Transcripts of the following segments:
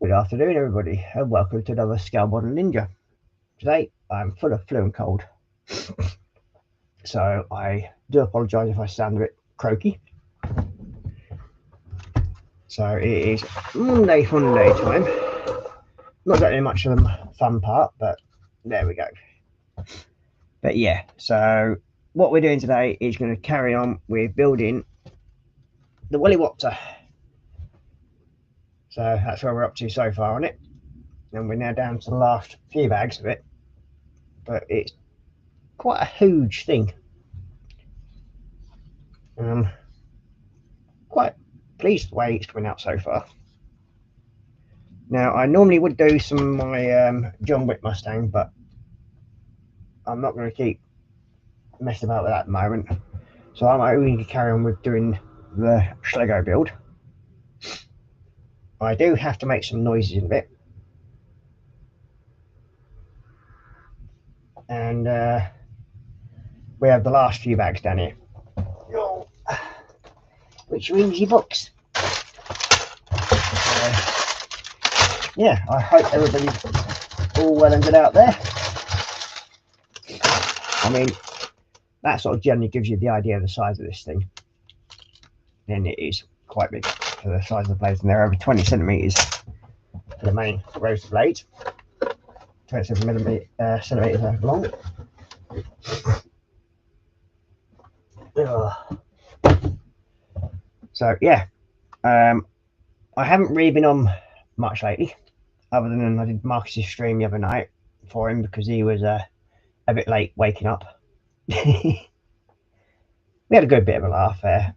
Good afternoon, everybody, and welcome to another Scale Model Ninja. Today, I'm full of flu and cold, so I do apologise if I sound a bit croaky. So it is Monday Funday time. Not getting much of the fun part, but there we go. But yeah, so what we're doing today is going to carry on with building the Woolly-Wopter. So that's where we're up to so far on it, and we're now down to the last few bags of it. But it's quite a huge thing. Quite pleased with the way it's coming out so far. Now, I normally would do some of my John Wick Mustang, but I'm not going to keep messing about with that at the moment. So I'm only going to carry on with doing the Schlego build. I do have to make some noises in a bit. And we have the last few bags down here. Which are in the box. Yeah, I hope everybody's all well and good out there. I mean, that sort of generally gives you the idea of the size of this thing. And it is quite big for the size of the blades, and they're over 20 centimetres for the main rows of blades. 27 centimetres long. So yeah, I haven't really been on much lately, other than I did Marcus's stream the other night for him because he was a bit late waking up. We had a good bit of a laugh there.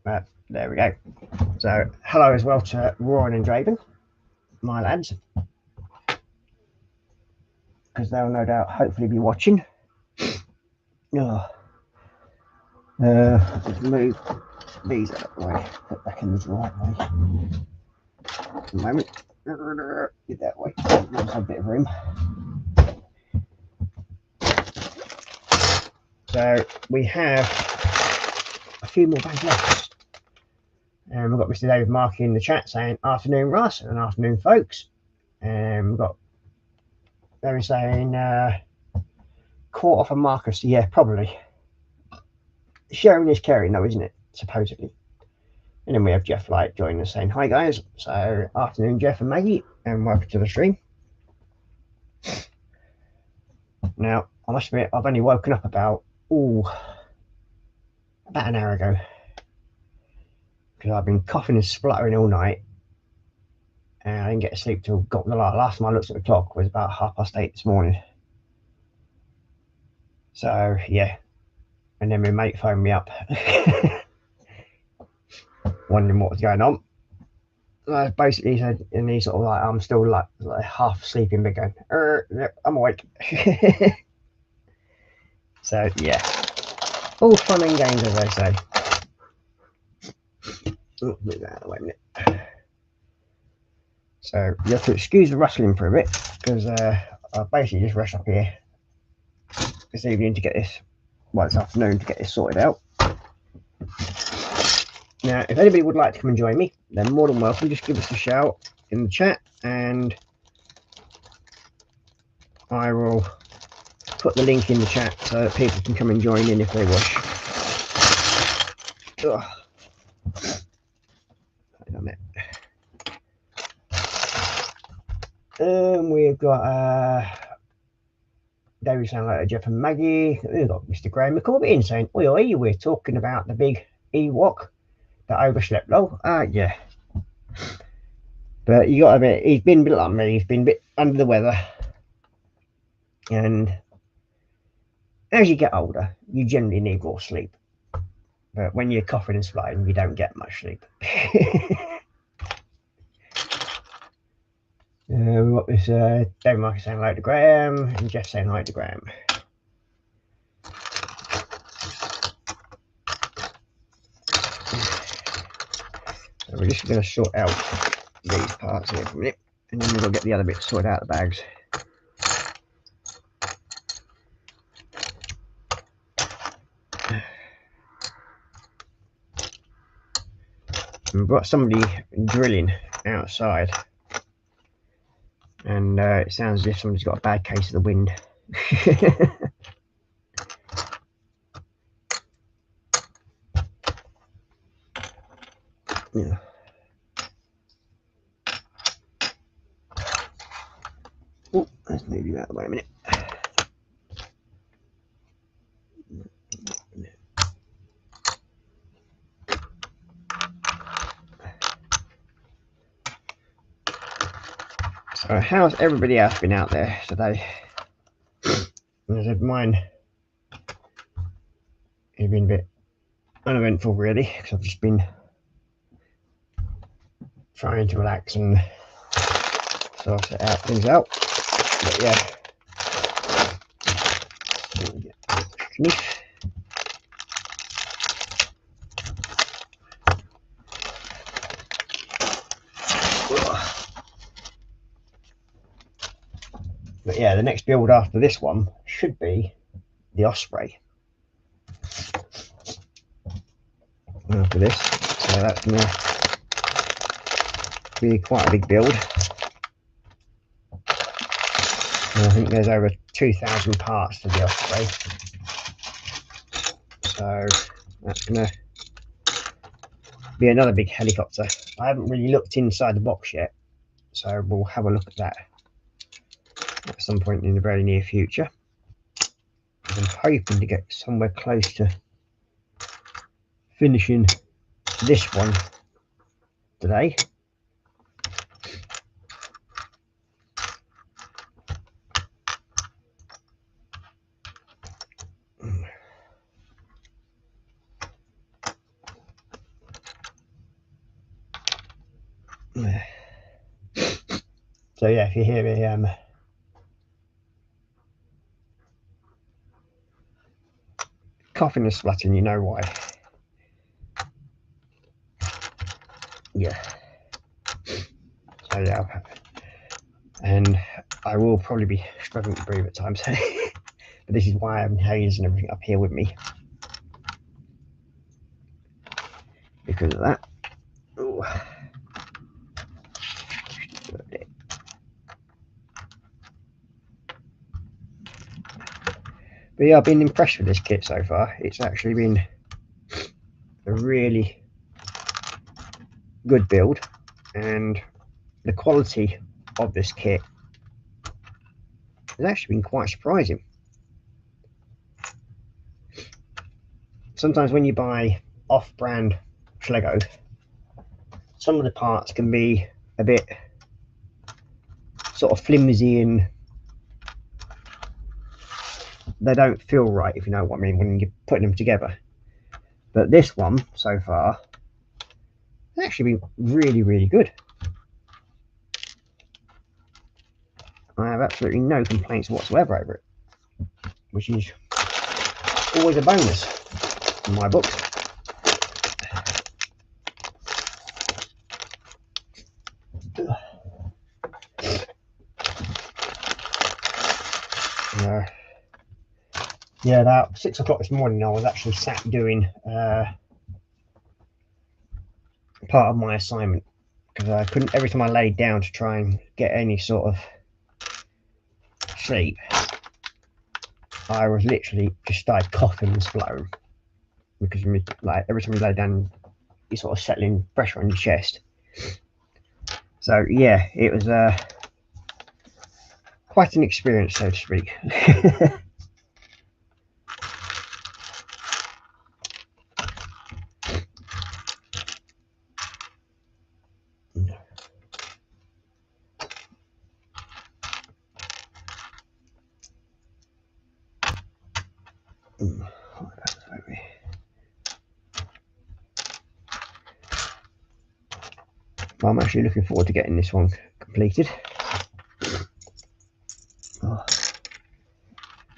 But there we go. So hello as well to Rowan and Draven, my lads, because they'll no doubt hopefully be watching. Let's move these out of the way, put back in the right way. At the moment, get that way. There's a bit of room. So we have a few more bags left. And we've got Mr. David Markey in the chat saying afternoon Russ and afternoon folks. And we've got Barry saying caught off a Marcus. Yeah, probably. Sharing is caring though, isn't it? Supposedly. And then we have Jeff Light joining us saying hi guys. So afternoon Jeff and Maggie, and welcome to the stream. Now I must admit I've only woken up about an hour ago, because I've been coughing and spluttering all night, and I didn't get to sleep till got the last time I looked at the clock was about 8:30 this morning. So yeah, and then my mate phoned me up wondering what was going on. I basically said, and he sort of like, I'm still like half sleeping, but going, yep, I'm awake. So yeah, all fun and games, as they say. Oh, move that out of the way a minute. So you have to excuse the rustling for a bit, because I basically just rushed up here this evening to get this, well, this afternoon to get this sorted out. Now, if anybody would like to come and join me, then more than welcome. Just give us a shout in the chat, and I will put the link in the chat so that people can come and join in if they wish. We've got David saying like Jeff and Maggie. We've got Mr. Graham McCorbin saying, oi, we're talking about the big Ewok that overslept. Oh, yeah. But you got to admit, he's been a bit like me. He's been a bit under the weather. And as you get older, you generally need more sleep. But when you're coughing and spluttering, you don't get much sleep. We've got this David Marcus saying hello to Graham, and Jeff saying hi to Graham. So we're just going to sort out these parts here for a minute, and then we'll get the other bits sorted out of the bags. And we've got somebody drilling outside, and it sounds as if somebody's got a bad case of the wind. Yeah. Oh, let's move you out of the way a minute. So how's everybody else been out there today? Mine has been a bit uneventful really, because I've just been trying to relax and sort things out. But yeah. But yeah, the next build after this one should be the Osprey. After this, so that's going to be quite a big build. And I think there's over 2,000 parts to the Osprey, so that's going to be another big helicopter. I haven't really looked inside the box yet, so we'll have a look at that at some point in the very near future. I'm hoping to get somewhere close to finishing this one today. So yeah, if you hear me coughing and spluttering, you know why. Yeah. So yeah, and I will probably be struggling to breathe at times. But this is why I'm hazing everything up here with me, because of that. Ooh. But yeah, I've been impressed with this kit so far. It's actually been a really good build, and the quality of this kit has actually been quite surprising. Sometimes when you buy off-brand Schlegos, some of the parts can be a bit sort of flimsy and they don't feel right, if you know what I mean, when you're putting them together. But this one so far has actually been really, really good. I have absolutely no complaints whatsoever over it, which is always a bonus in my book. Yeah, about 6 o'clock this morning, I was actually sat doing part of my assignment, because I couldn't, every time I laid down to try and get any sort of sleep, I was literally just started coughing and spluttering, because like every time you lay down, you sort of settling pressure on your chest. So yeah, it was quite an experience, so to speak. I'm actually looking forward to getting this one completed. Oh.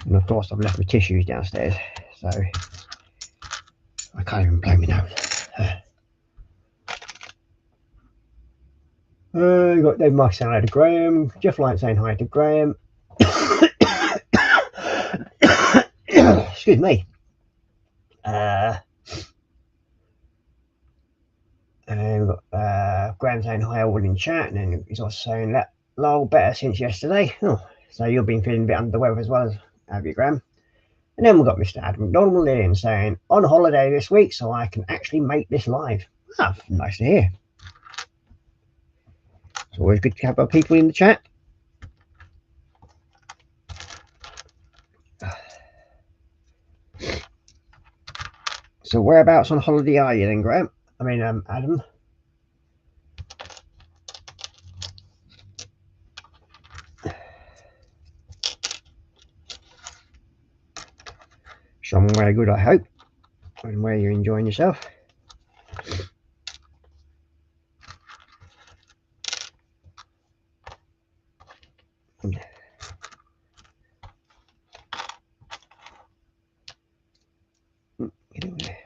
And of course I've left my tissues downstairs, so I can't even blow my nose. You got Dave Mark saying hi to Graham, Jeff Light saying hi to Graham. Excuse me. And we've got Graham saying hi all in chat, and then he's also saying that lol better since yesterday. Oh, so you've been feeling a bit under the weather as well, have you, Graham? And then we've got Mr. Adam McDonald in saying on holiday this week, so I can actually make this live. Ah, nice to hear. It's always good to have our people in the chat. So whereabouts on holiday are you then, Graham? I mean, Adam. Somewhere good, I hope, and where you're enjoying yourself. Get over there.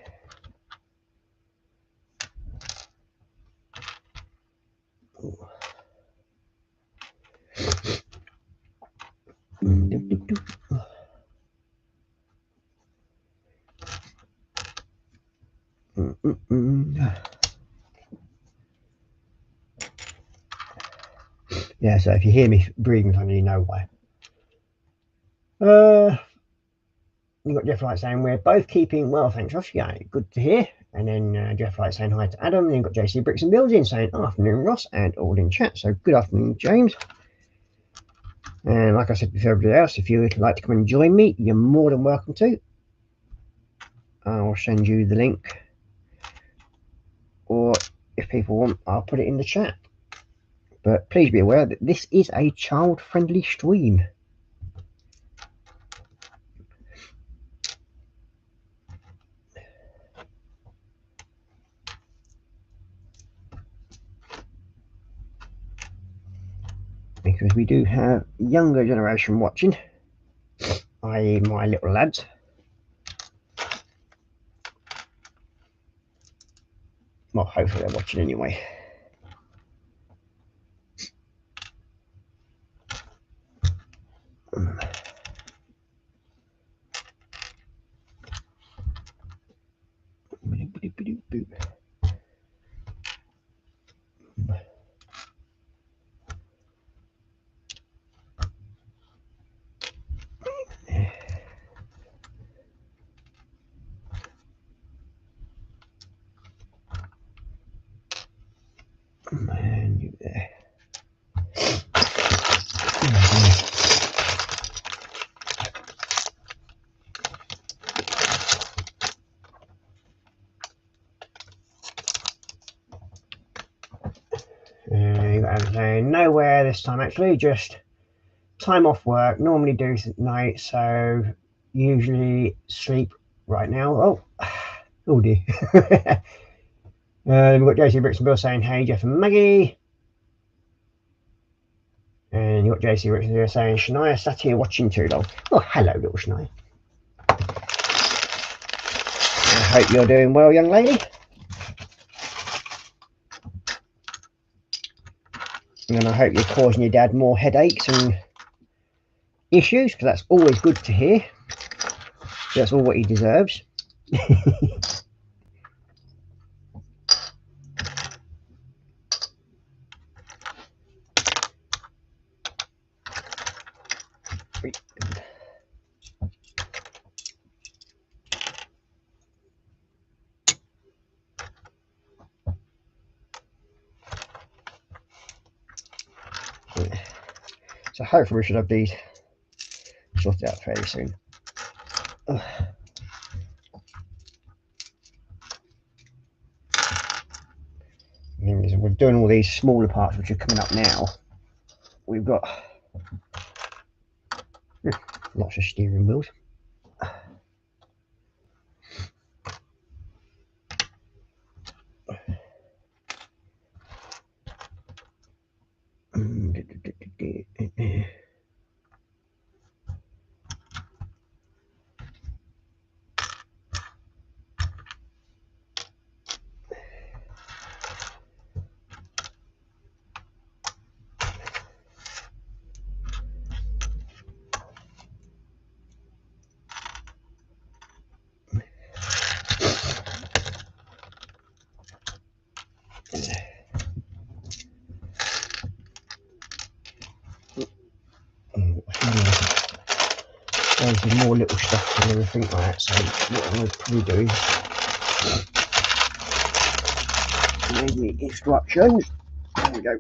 Yeah, so if you hear me breathing funny, you know why. You've got Jeff Light saying we're both keeping well, thanks, Josh. Yeah, good to hear. And then Jeff Light saying hi to Adam. And then you've got JC Bricks and Builds in saying afternoon, Ross, and all in chat. So good afternoon, James. And like I said before everybody else, if you would like to come and join me, you're more than welcome to. I'll send you the link. Or if people want, I'll put it in the chat. But please be aware that this is a child-friendly stream. Because we do have younger generation watching, i.e. my little lads. Well, hopefully they're watching anyway. And you there. You got Adam saying nowhere this time actually, just time off work. Normally do at night, so usually sleep right now. Oh dear. We've got JC Bricks and Bill saying hey Jeff and Maggie. And you've got JC Bricks and Bill saying Shania sat here watching too long. Oh, hello little Shania. I hope you're doing well, young lady. And I hope you're causing your dad more headaches and issues, because that's always good to hear. That's all what he deserves. So hopefully we should have these sorted out fairly soon. We're doing all these smaller parts which are coming up now. We've got lots of steering wheels. there's more little stuff and everything like that. So what I would probably do is maybe instructions. There we go.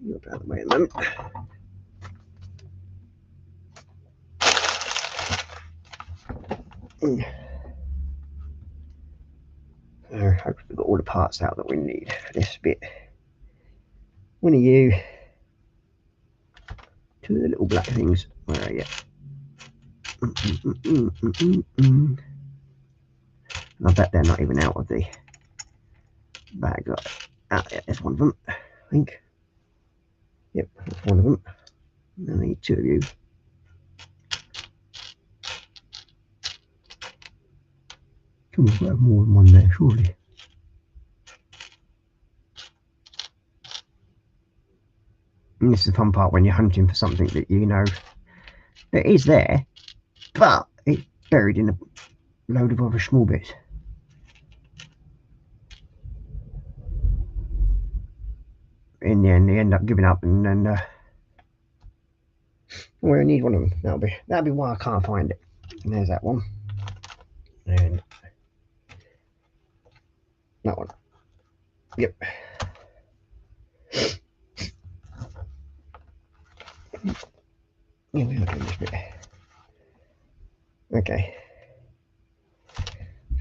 You're about the way a moment. So I hope we've got all the parts out that we need for this bit. One of you, two of the little black things. Where are you? I bet they're not even out of the bag. Ah, yeah, there's one of them, I think. Yep, that's one of them. I need two of you. Come on, have more than one there, surely. And this is the fun part when you're hunting for something that you know that is there, but it's buried in a load of other small bits. In the end, they end up giving up, and then well, I need one of them. That'll be why I can't find it. And there's that one, and that one. Yep. Yeah, we are doing this bit. Okay. So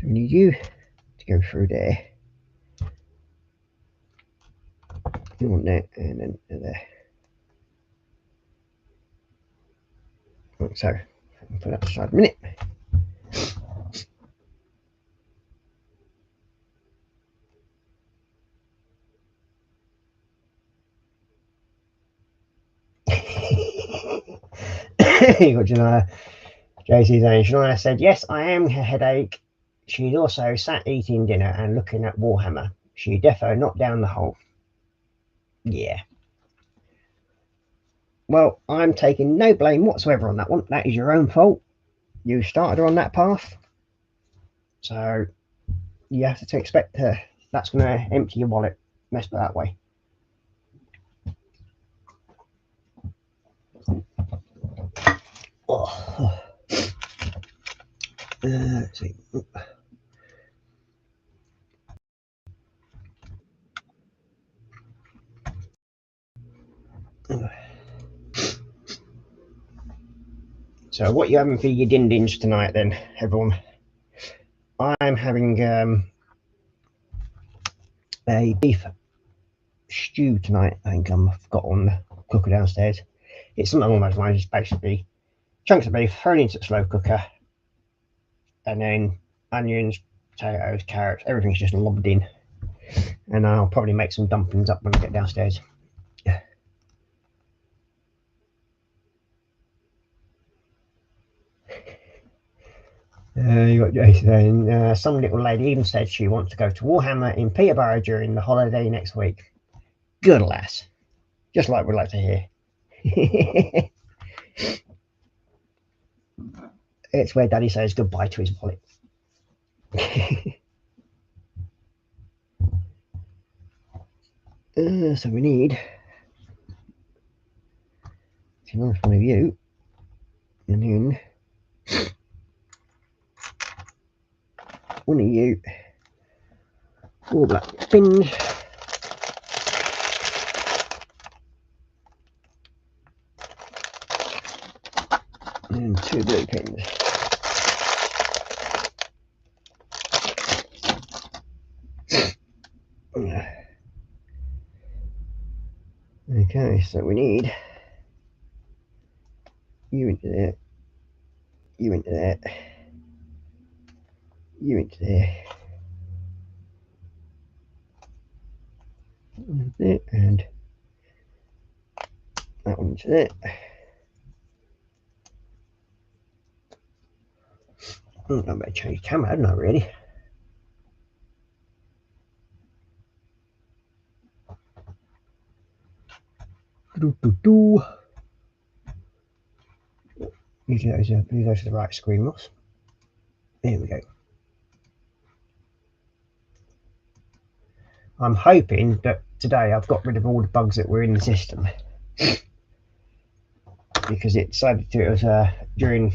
we need you to go through there. You want that, and then there. So I'll put that aside a minute. You got Janaya. JC's saying, Shania said, yes, I am a headache. She's also sat eating dinner and looking at Warhammer. She defo knocked down the hole. Yeah. Well, I'm taking no blame whatsoever on that one. That is your own fault. You started her on that path. So you have to expect that's going to empty your wallet. Let's put it that way. Oh. Let's see. So what you having for your din-dins tonight then, everyone? I'm having a beef stew tonight. I think I've got on the cooker downstairs. It's something along those lines. It's basically chunks of beef thrown into the slow cooker, and then onions, potatoes, carrots, everything's just lobbed in. And I'll probably make some dumplings up when I get downstairs. You got Jason saying, some little lady even said she wants to go to Warhammer in Peterborough during the holiday next week. Good lass. Just like we'd like to hear. It's where Daddy says goodbye to his wallet. So we need one of you, and then one of you, 4 black pins, and 2 blue pins. Okay, so we need you into there, you into there, you into there, and that one into there. I better change camera, hadn't I, really? Usually those are the right screen, Ross. There we go. I'm hoping that today I've got rid of all the bugs that were in the system. because it decided to. It was during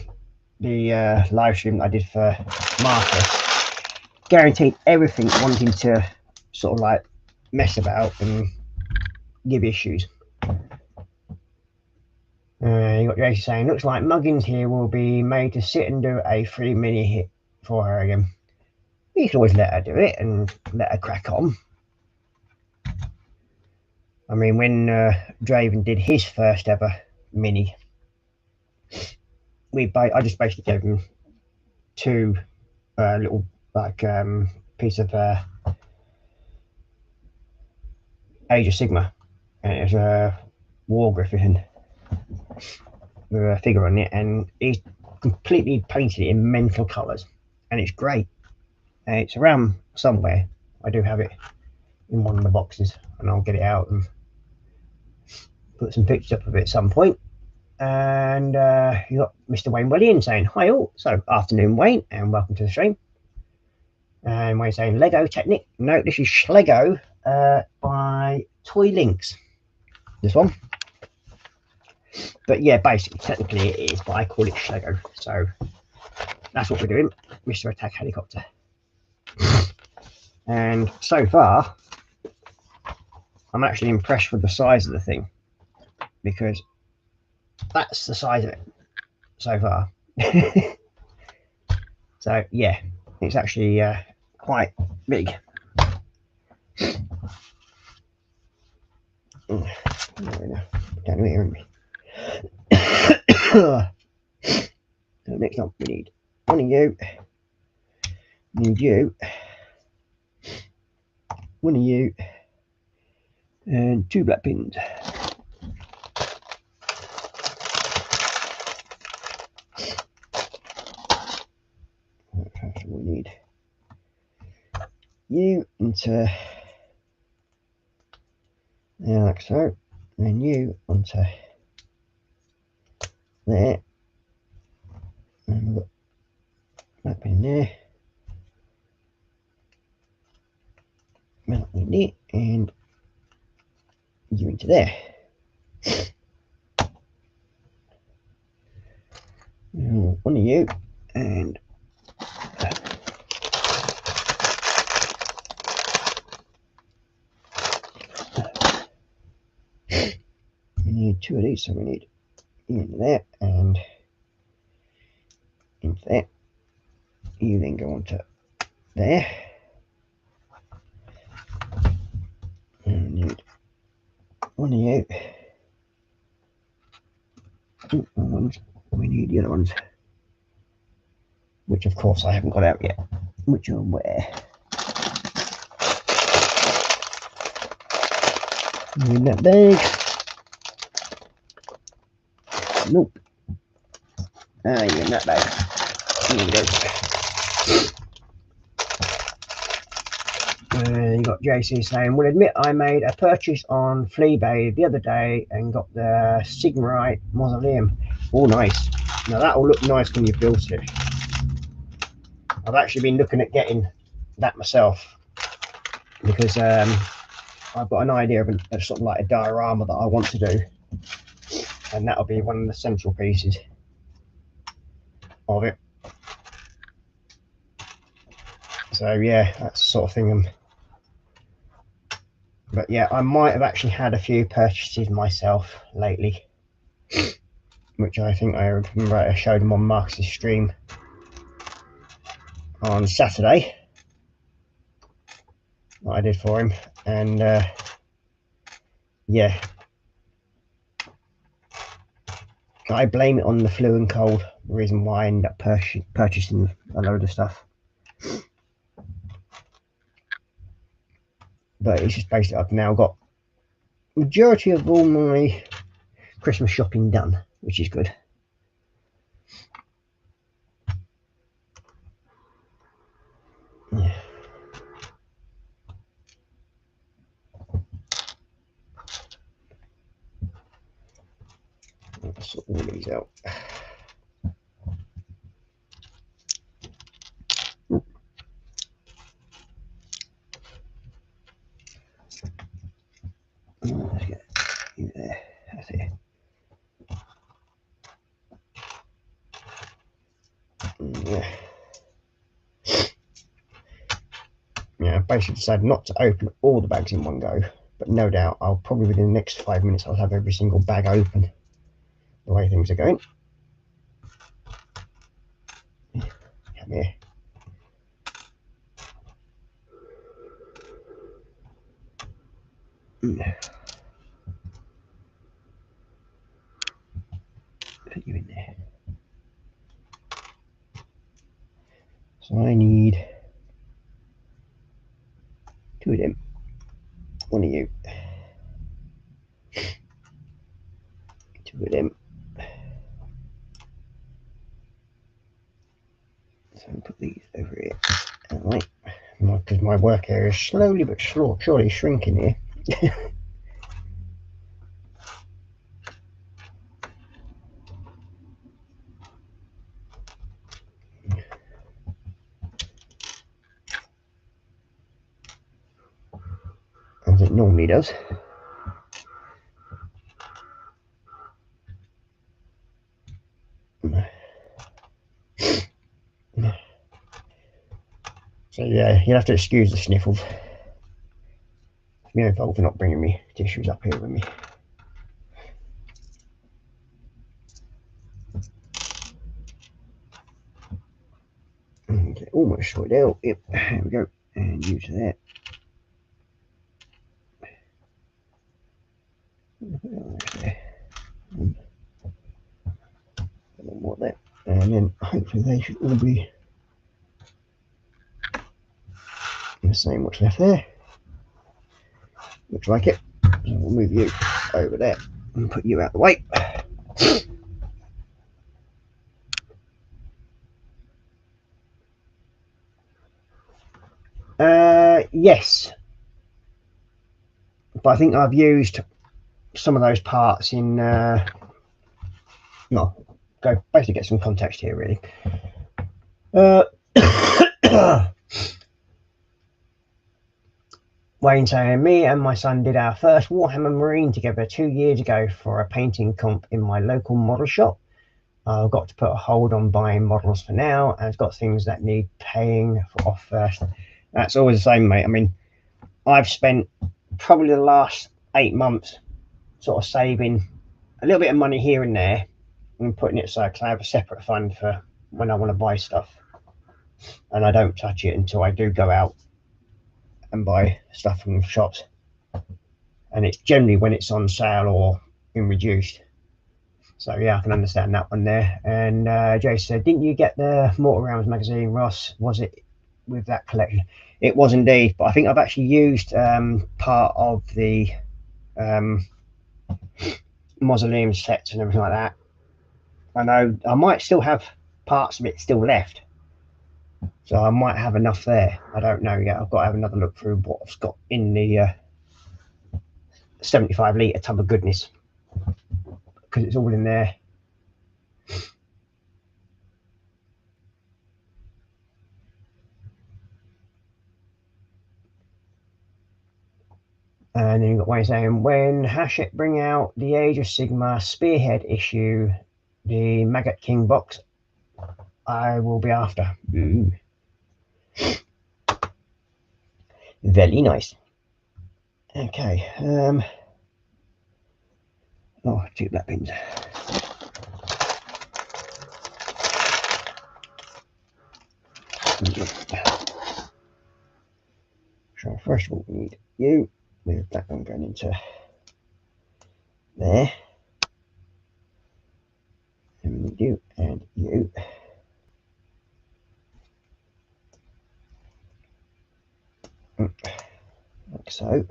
the live stream that I did for Marcus. Guaranteed everything wanting to sort of like mess about and give issues. You got Jason saying, looks like Muggins here will be made to sit and do a 3-minute hit for her again. You can always let her do it and let her crack on. I mean, when Draven did his first ever mini, I just basically gave him 2 little like piece of Age of Sigma, and it was a War Griffin with a figure on it, and he's completely painted it in mental colours, and it's great. And it's around somewhere. I do have it in one of the boxes, and I'll get it out and put some pictures up of it at some point. And you got Mr. Wayne Williams saying hi all. So afternoon, Wayne, and welcome to the stream. And Wayne saying Lego Technic. No, this is Schlego by Toy Links. This one. But yeah, basically, technically it is, but I call it Schlego. So that's what we're doing, Mr. Attack Helicopter. And so far, I'm actually impressed with the size of the thing, because that's the size of it so far. So yeah, it's actually quite big. Down here, isn't we? Next up, we need one of you, need you, one of you, and 2 black pins. We need you into there, like so, and then you onto there, and we've got that pin there, mount in there, and you into there. One of you, and we need 2 of these, so we need you into there and into there. You then go onto there, and we need one of you. Ones. We need the other ones, which of course I haven't got out yet, which are where? In that bag. Nope. Ah, yeah, in that bag. Here we go. You got JC saying, will admit I made a purchase on Fleabay the other day and got the Sigmarite Mausoleum. Oh, nice. Now that'll look nice when you've built it. I've actually been looking at getting that myself, because I've got an idea of a sort of like a diorama that I want to do, and that'll be one of the central pieces of it. So yeah, that's the sort of thing. But yeah, I might have actually had a few purchases myself lately, which I think I remember I showed them on Marcus's stream on Saturday, what I did for him. And yeah, I blame it on the flu and cold, the reason why I ended up purchasing a load of stuff. But it's just basically I've now got majority of all my Christmas shopping done, which is good. Yeah. Let's sort all these out. Let's get you there. That's it. I've basically decided not to open all the bags in one go, but no doubt I'll probably within the next 5 minutes I'll have every single bag open the way things are going. Come here. Put you in there. So I need 2 of them, 1 of you, 2 of them. So I'll put these over here. Alright, because my work area is slowly but surely shrinking here. As it normally does. So yeah, you'll have to excuse the sniffles. It's my own fault for not bringing me tissues up here with me. Okay, almost sorted out. Yep, there we go. And use that. What that, and then hopefully they should all be the same. What's left there? Looks like it. So we'll move you over there and put you out the way. Yes, but I think I've used some of those parts in. No, go basically get some context here, really. Wayne saying, me and my son did our first Warhammer Marine together 2 years ago for a painting comp in my local model shop. I've got to put a hold on buying models for now, and I've got things that need paying for off first. That's always the same, mate. I mean, I've spent probably the last 8 months sort of saving a little bit of money here and there and putting it aside, because I have a separate fund for when I want to buy stuff, and I don't touch it until I do go out and buy stuff from shops, and it's generally when it's on sale or in reduced. So yeah, I can understand that one there. And Jay said, didn't you get the Mortal Realms magazine, Ross? Was it with that collection? It was indeed, but I think I've actually used part of the mausoleum sets and everything like that. I know I might still have parts of it still left, so I might have enough there. I don't know yet. I've got to have another look through what I've got in the 75-litre tub of goodness, because it's all in there. And then you've got Wayne saying, when Hachette bring out the Age of Sigma Spearhead issue, the Maggot King box, I will be after. Ooh. Very nice. Okay. Oh, 2 black pins. So first of all, we need you. With that one going into there. And we need you and you. Like so.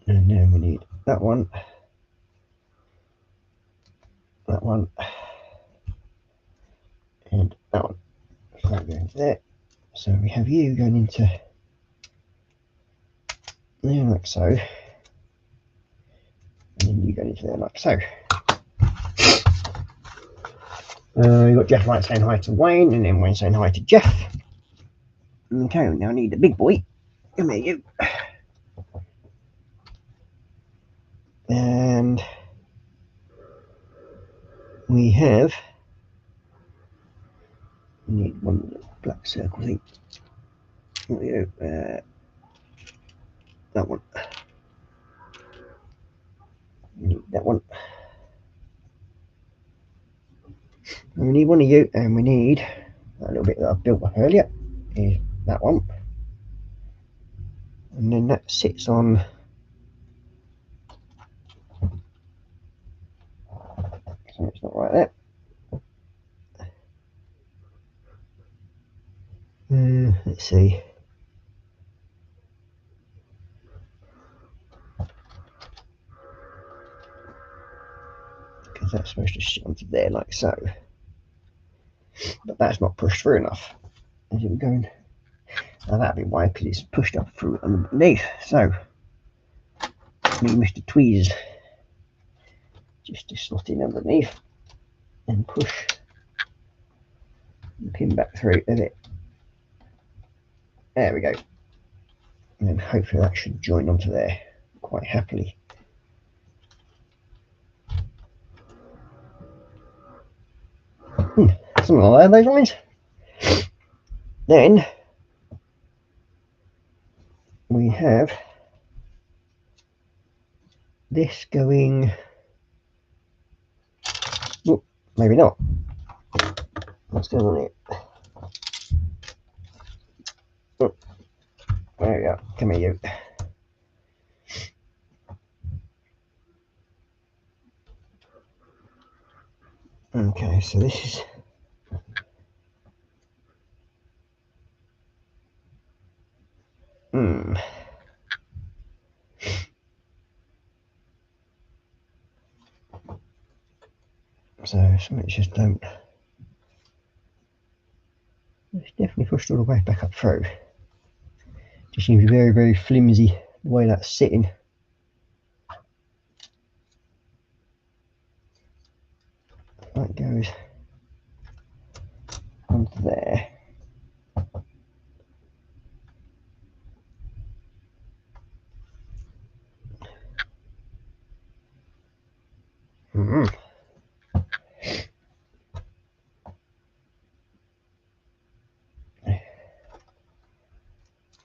And then we need that one, that one, and that one. So that goes there. So we have you going into there like so, and then you going into there like so. You've got Jeff Wright saying hi to Wayne, and then Wayne saying hi to Jeff. Okay, we now need the big boy. Come here, you. And we have, we need one black circle thing. There we go. That one. We need that one. And we need one of you, and we need a little bit that I built up earlier. Is that one, and then that sits on. So it's not right there. Let's see. Because that's supposed to sit onto there like so. But that's not pushed through enough. Is it going? Now that'd be why, because it's pushed up through underneath. So, me Mr. Tweezers, just to slot in underneath and push the pin back through. Is it? There we go. And then hopefully that should join onto there quite happily. Something like those lines. Then we have this going. Oh, maybe not. What's going on here? Oh, there we go. Come here, you. Okay, so this is. So some just don't. It's definitely pushed all the way back up through. Just seems very, very flimsy the way that's sitting. That goes onto there.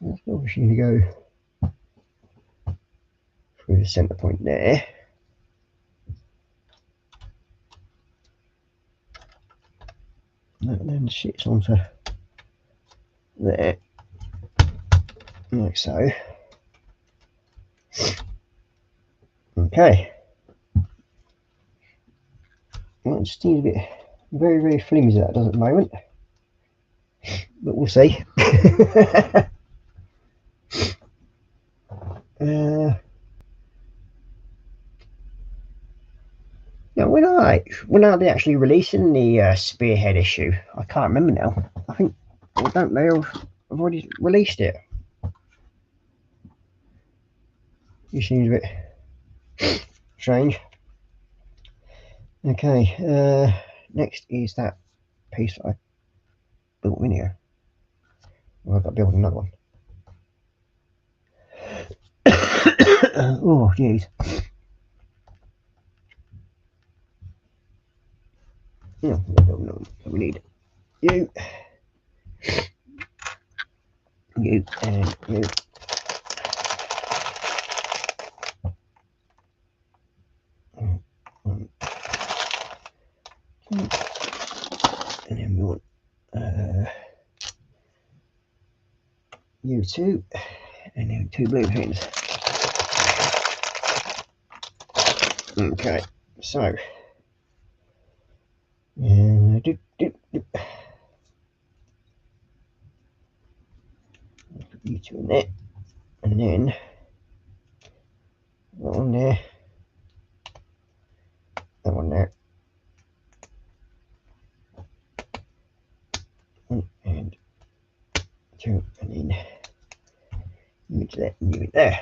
That's obviously going to go through the centre point there. That then sits onto there, like so. Okay. Well, it seems a bit very, very flimsy that does at the moment, but we'll see. Now, when are they actually releasing the Spearhead issue? I can't remember now. I think, well, don't they have already released it? It seems a bit strange. Okay, next is that piece that I built in here. Well, I've got to build another one. Oh, jeez. Yeah, we need you, you, and you. And then we want you two, and then two blue pins. Okay, so you two in there, and then that one there, that one there, and two, and then you into there, and you in there.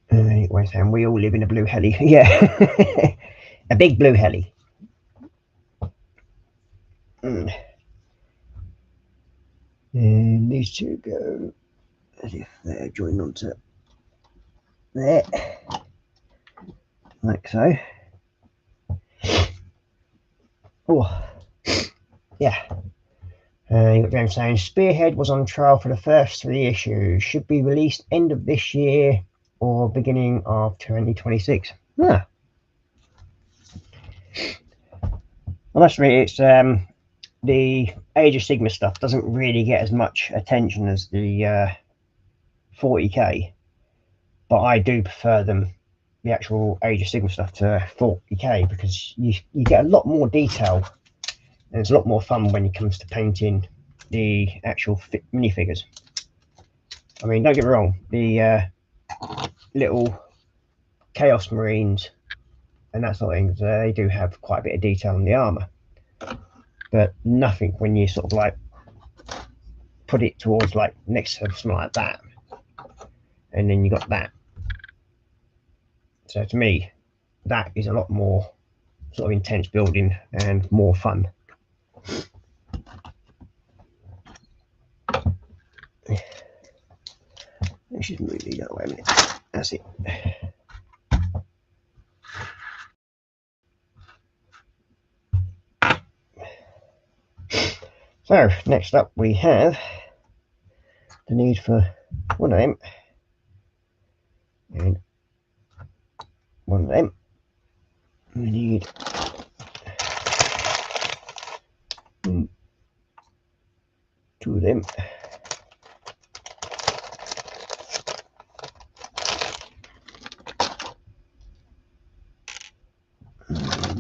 Anyway, and we all live in a blue heli. Yeah, a big blue heli. And these two go as if they're joined onto there, like so. Oh, yeah. You got James saying Spearhead was on trial for the first 3 issues. Should be released end of this year or beginning of 2026. Ah. I must admit, it's the Age of Sigma stuff doesn't really get as much attention as the 40k, but I do prefer the actual Age of Sigma stuff to 40k because you get a lot more detail and it's a lot more fun when it comes to painting the actual minifigures. I mean, don't get me wrong, the little Chaos Marines and that sort of thing, they do have quite a bit of detail on the armor, but nothing when you sort of like put it towards like next to something like that, and then you got that. So to me, that is a lot more sort of intense building and more fun. Let's just move these out of the way a minute. That's it. So next up we have the need for one of them and one of them. We need two of them.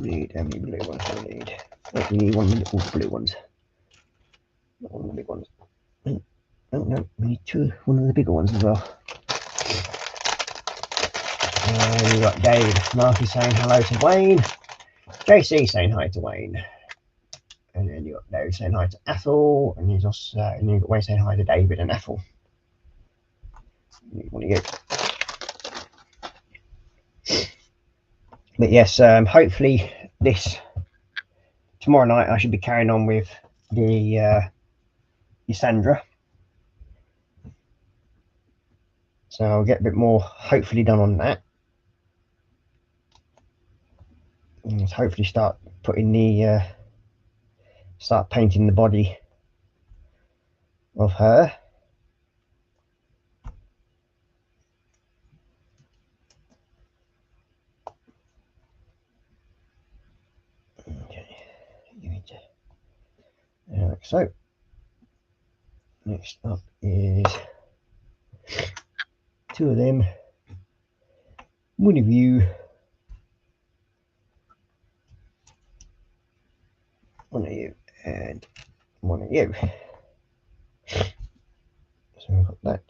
We need how many blue ones do we need? Oh, we need one of the little blue ones. Not one of the big ones. Oh no, we need one of the bigger ones as well. And we've got Dave Marky saying hello to Wayne. JC saying hi to Wayne. And then you got Dave saying hi to Ethel, and he's also and you got Wayne saying hi to David and Ethel. What do you get? But yes, hopefully this tomorrow night I should be carrying on with the Ysandra. So I'll get a bit more hopefully done on that. And hopefully start putting the start painting the body of her. Okay, like so. Next up is two of them, one of you, one of you, and one of you. So we've got that.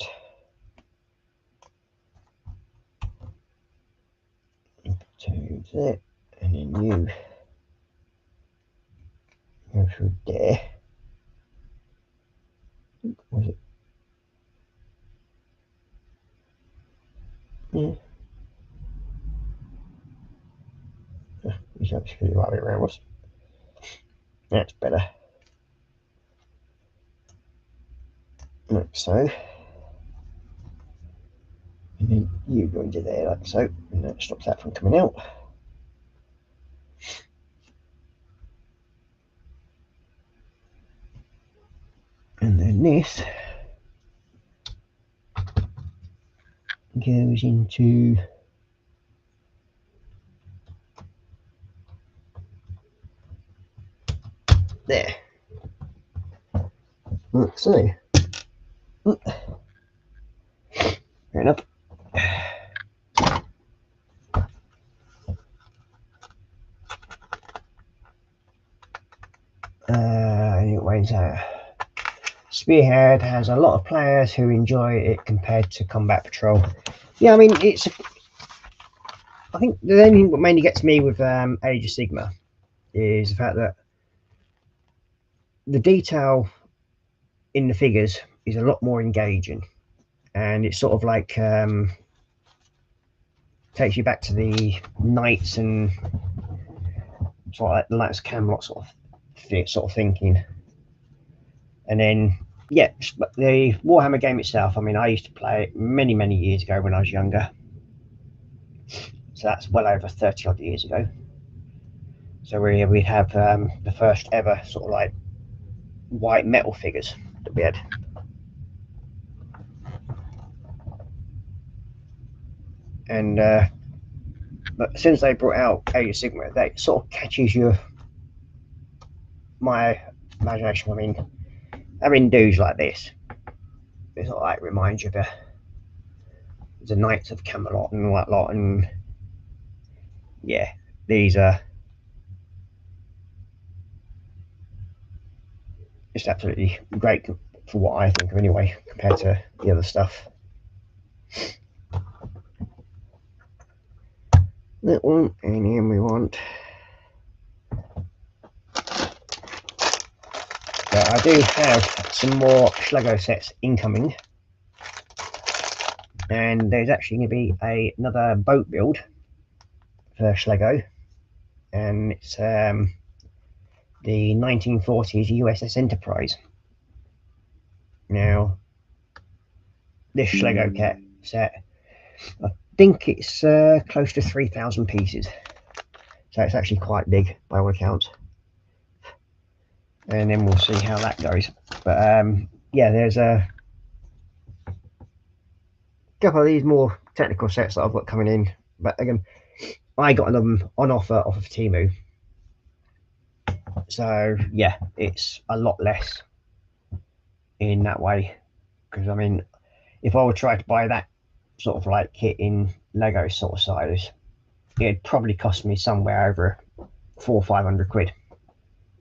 To there, and then you go through there. Was it? Yeah. You can't see the right way around us. That's better. Like so. And then you go into there like so, and that stops that from coming out. And then this goes into there. Like so. Fair enough. Anyways, Spearhead has a lot of players who enjoy it compared to Combat Patrol. Yeah, I mean, I think the only thing that mainly gets me with Age of Sigma is the fact that the detail in the figures is a lot more engaging, and it's sort of like takes you back to the Knights and sort of like the Knights Camelot sort of thinking. And then yeah, but the Warhammer game itself, I mean, I used to play it many years ago when I was younger. So that's well over 30 odd years ago. So we'd have the first ever sort of like white metal figures that we had. And but as soon as they brought out Age of Sigmar, that sort of catches my imagination. I mean, having dudes like this, it sort of like reminds you of the Knights of Camelot and all that lot. And yeah, these are just absolutely great for what I think of anyway, compared to the other stuff. That one, and then we want. But I do have some more Schlego sets incoming, and there's actually going to be another boat build for Schlego, and it's the 1940s USS Enterprise. Now, this Schlego cat set, I think it's close to 3,000 pieces, so it's actually quite big by all accounts. And then we'll see how that goes. But yeah, there's a couple of these more technical sets that I've got coming in. But again, I got them on offer off of Temu. So yeah, it's a lot less in that way. Because I mean, if I would try to buy that sort of like kit in Lego sort of size, it'd probably cost me somewhere over 400 or 500 quid.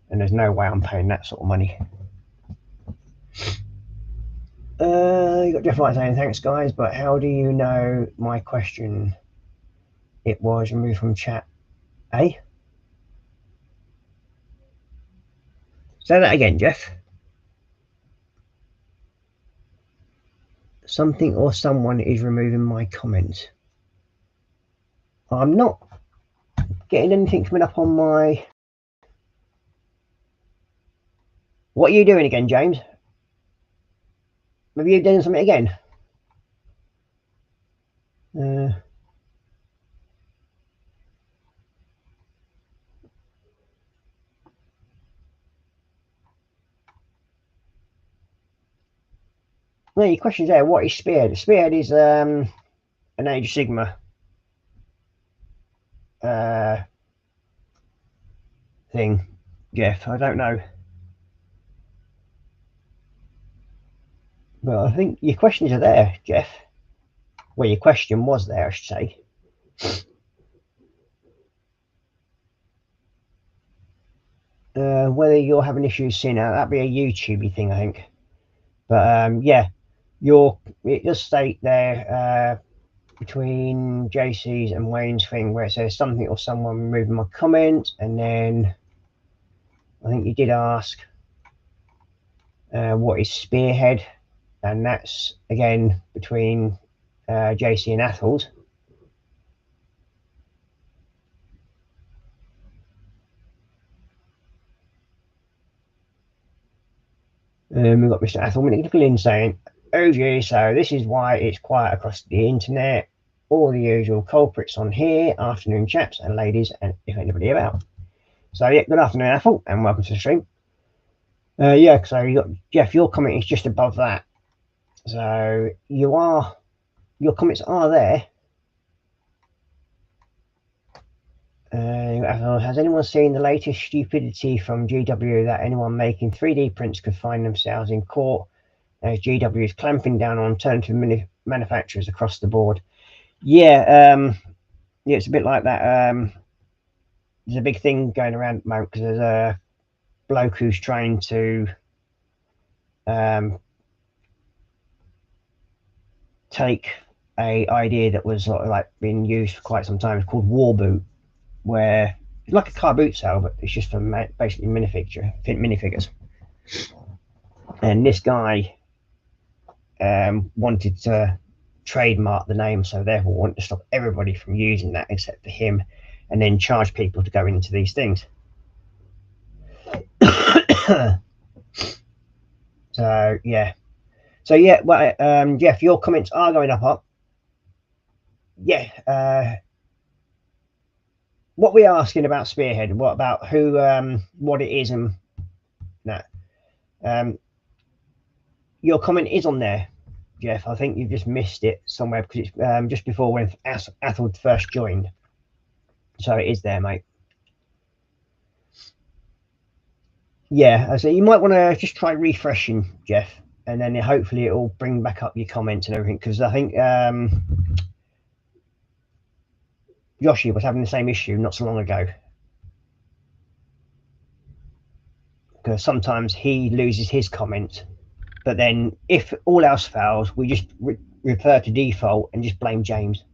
And there's no way I'm paying that sort of money. You got Jeff Light saying thanks guys, but how do you know my question? It was removed from chat. Eh? Say that again, Jeff. Something or someone is removing my comments. I'm not getting anything coming up on my. What are you doing again, James? Have you done something again? No, your question's there. What is Spearhead? Spearhead is an Age of Sigmar thing, Jeff. I don't know. Well, I think your questions are there, Jeff. Well, your question was there, I should say. Whether you're having issues seeing that, that'd be a YouTubey thing, I think. But yeah, it does state there between JC's and Wayne's thing where it says something or someone removing my comment, and then I think you did ask what is Spearhead, and that's again between JC and Athels. We've got Mr. Athel Nicolin saying, oh gee, so this is why it's quiet across the internet. All the usual culprits on here. Afternoon, chaps and ladies, and if anybody about. So yeah, good afternoon, Athel, and welcome to the stream. Yeah, so you got Jeff. Your comment is just above that. So your comments are there. Has anyone seen the latest stupidity from GW that anyone making 3D prints could find themselves in court as GW is clamping down on alternative manufacturers across the board? Yeah, yeah, it's a bit like that. There's a big thing going around at the moment because there's a bloke who's trying to take a idea that was sort of like been used for quite some time. It's called War Boot, where it's like a car boot sale, but it's just for basically minifigures. And this guy wanted to trademark the name, so therefore wanted to stop everybody from using that except for him, and then charge people to go into these things. So yeah. So yeah, well, Jeff, your comments are going up. Yeah. What we're asking about Spearhead, what about who, what it is, and that. Your comment is on there, Jeff. I think you've just missed it somewhere because it's just before when Athel first joined. So it is there, mate. Yeah, so you might want to just try refreshing, Jeff, and then hopefully it'll bring back up your comments and everything. Because I think Yoshi was having the same issue not so long ago. Because sometimes he loses his comment, but then if all else fails, we just refer to default and just blame James.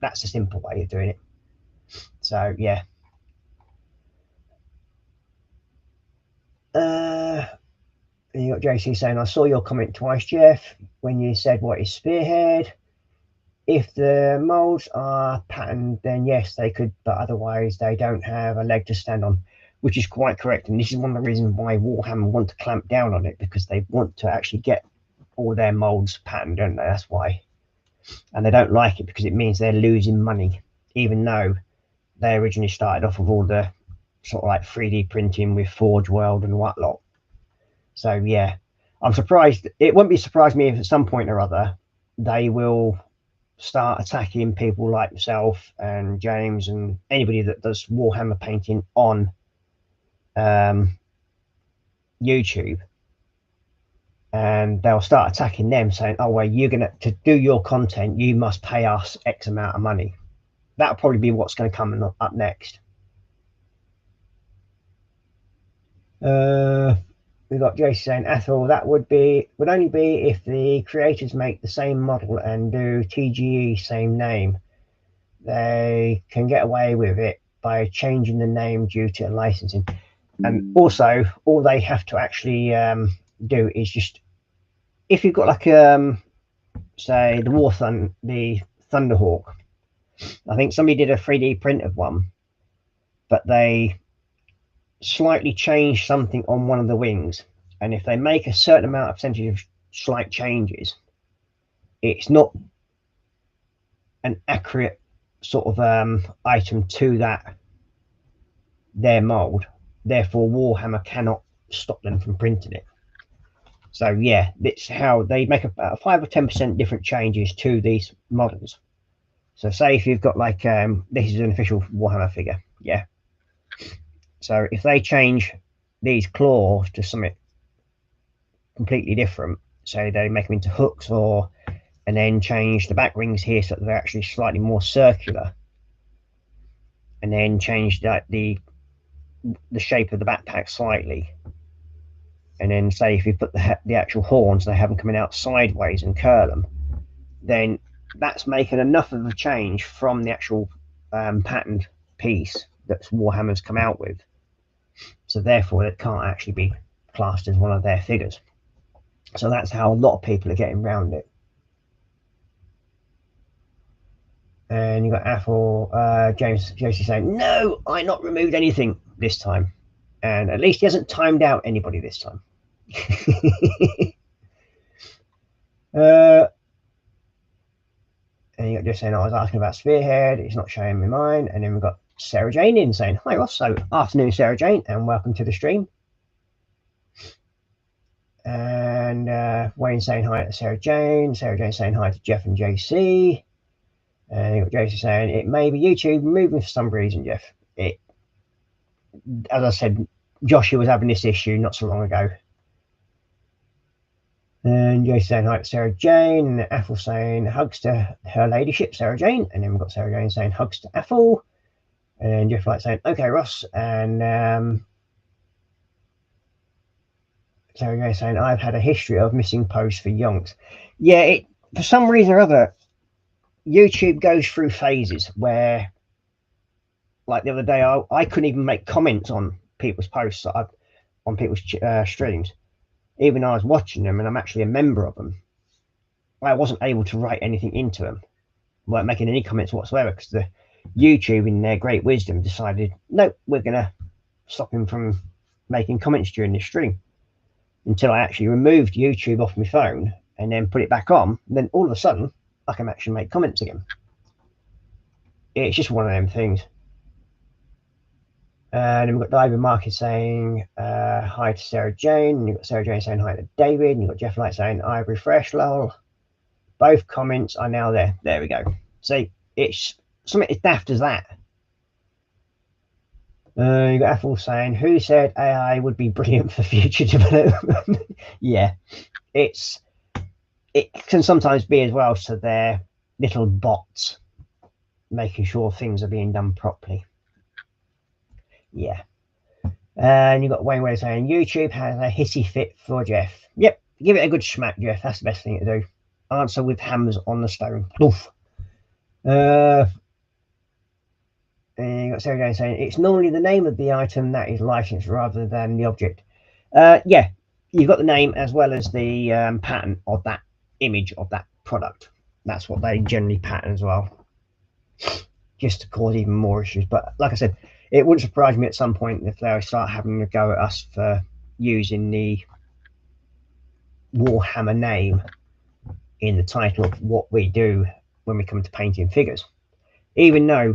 That's the simple way of doing it. So yeah. And you got JC saying, I saw your comment twice, Jeff, when you said what is Spearhead. If the molds are patterned, then yes, they could, but otherwise they don't have a leg to stand on, which is quite correct. And this is one of the reasons why Warhammer want to clamp down on it, because they want to actually get all their molds patterned, don't they? That's why. And they don't like it because it means they're losing money, even though they originally started off with all the sort of like 3D printing with Forge World and whatnot. So yeah, I'm surprised. It wouldn't be surprised me if at some point or other they will start attacking people like myself and James and anybody that does Warhammer painting on YouTube, and they'll start attacking them, saying, "Oh well, you're gonna to do your content, you must pay us X amount of money." That'll probably be what's going to come up next. We've got Jason saying, Athel, that would only be if the creators make the same model and do TGE same name. They can get away with it by changing the name due to licensing. And also, all they have to actually do is just, if you've got like say the Thunderhawk, I think somebody did a 3D print of one, but they slightly change something on one of the wings, and if they make a certain amount of percentage of slight changes, it's not an accurate sort of item to their mold. Therefore, Warhammer cannot stop them from printing it. So yeah, it's how they make about 5 or 10% different changes to these models. So say if you've got like this is an official Warhammer figure, yeah. So if they change these claws to something completely different, so they make them into hooks, and then change the back rings here so that they're actually slightly more circular, and then change the shape of the backpack slightly, and then say if you put the actual horns, they have them coming out sideways and curl them, then that's making enough of a change from the actual patterned piece that Warhammer's come out with. So therefore, it can't actually be classed as one of their figures. So that's how a lot of people are getting around it. And you got James Josie saying, "No, I not removed anything this time," and at least he hasn't timed out anybody this time. And you got just saying, I was asking about Spearhead, it's not showing me mine. And then we've got Sarah Jane in saying, "Hi Ross." So afternoon, Sarah Jane, and welcome to the stream. And Wayne saying hi to Sarah Jane saying hi to Jeff and JC. And you got JC saying, "It may be YouTube moving for some reason, Jeff." As I said, Joshua was having this issue not so long ago. And JC saying hi to Sarah Jane, and Athel saying hugs to her ladyship, Sarah Jane. And then we've got Sarah Jane saying hugs to Athel. And Jeff like saying, "Okay, Ross." And Sarah Jane saying, "I've had a history of missing posts for yonks." Yeah, for some reason or other, YouTube goes through phases where, like the other day, I couldn't even make comments on people's posts on people's streams, even though I was watching them and I'm actually a member of them. I wasn't able to write anything into them, weren't making any comments whatsoever, because the YouTube, in their great wisdom, decided, no, we're going to stop him from making comments during the stream. until I actually removed YouTube off my phone and then put it back on. And then all of a sudden, I can actually make comments again. It's just one of them things. And we've got David Market saying hi to Sarah Jane. And you've got Sarah Jane saying hi to David. And you've got Jeff Light saying I've refreshed, lol. Both comments are now there. There we go. See, it's something as daft as that. You've got Ethel saying, who said AI would be brilliant for future development? Yeah, it can sometimes be as well, so they're little bots making sure things are being done properly. Yeah. And you've got Wayne Way saying, YouTube has a hissy fit for Jeff. Yep, give it a good smack, Jeff. That's the best thing to do. Answer with hammers on the stone. Oof. And you got Sarah Jane saying, it's normally the name of the item that is licensed rather than the object. Yeah, you've got the name as well as the pattern of that image of that product. That's what they generally pattern as well, just to cause even more issues. But like I said, it wouldn't surprise me at some point if they start having a go at us for using the Warhammer name in the title of what we do when we come to painting figures. Even though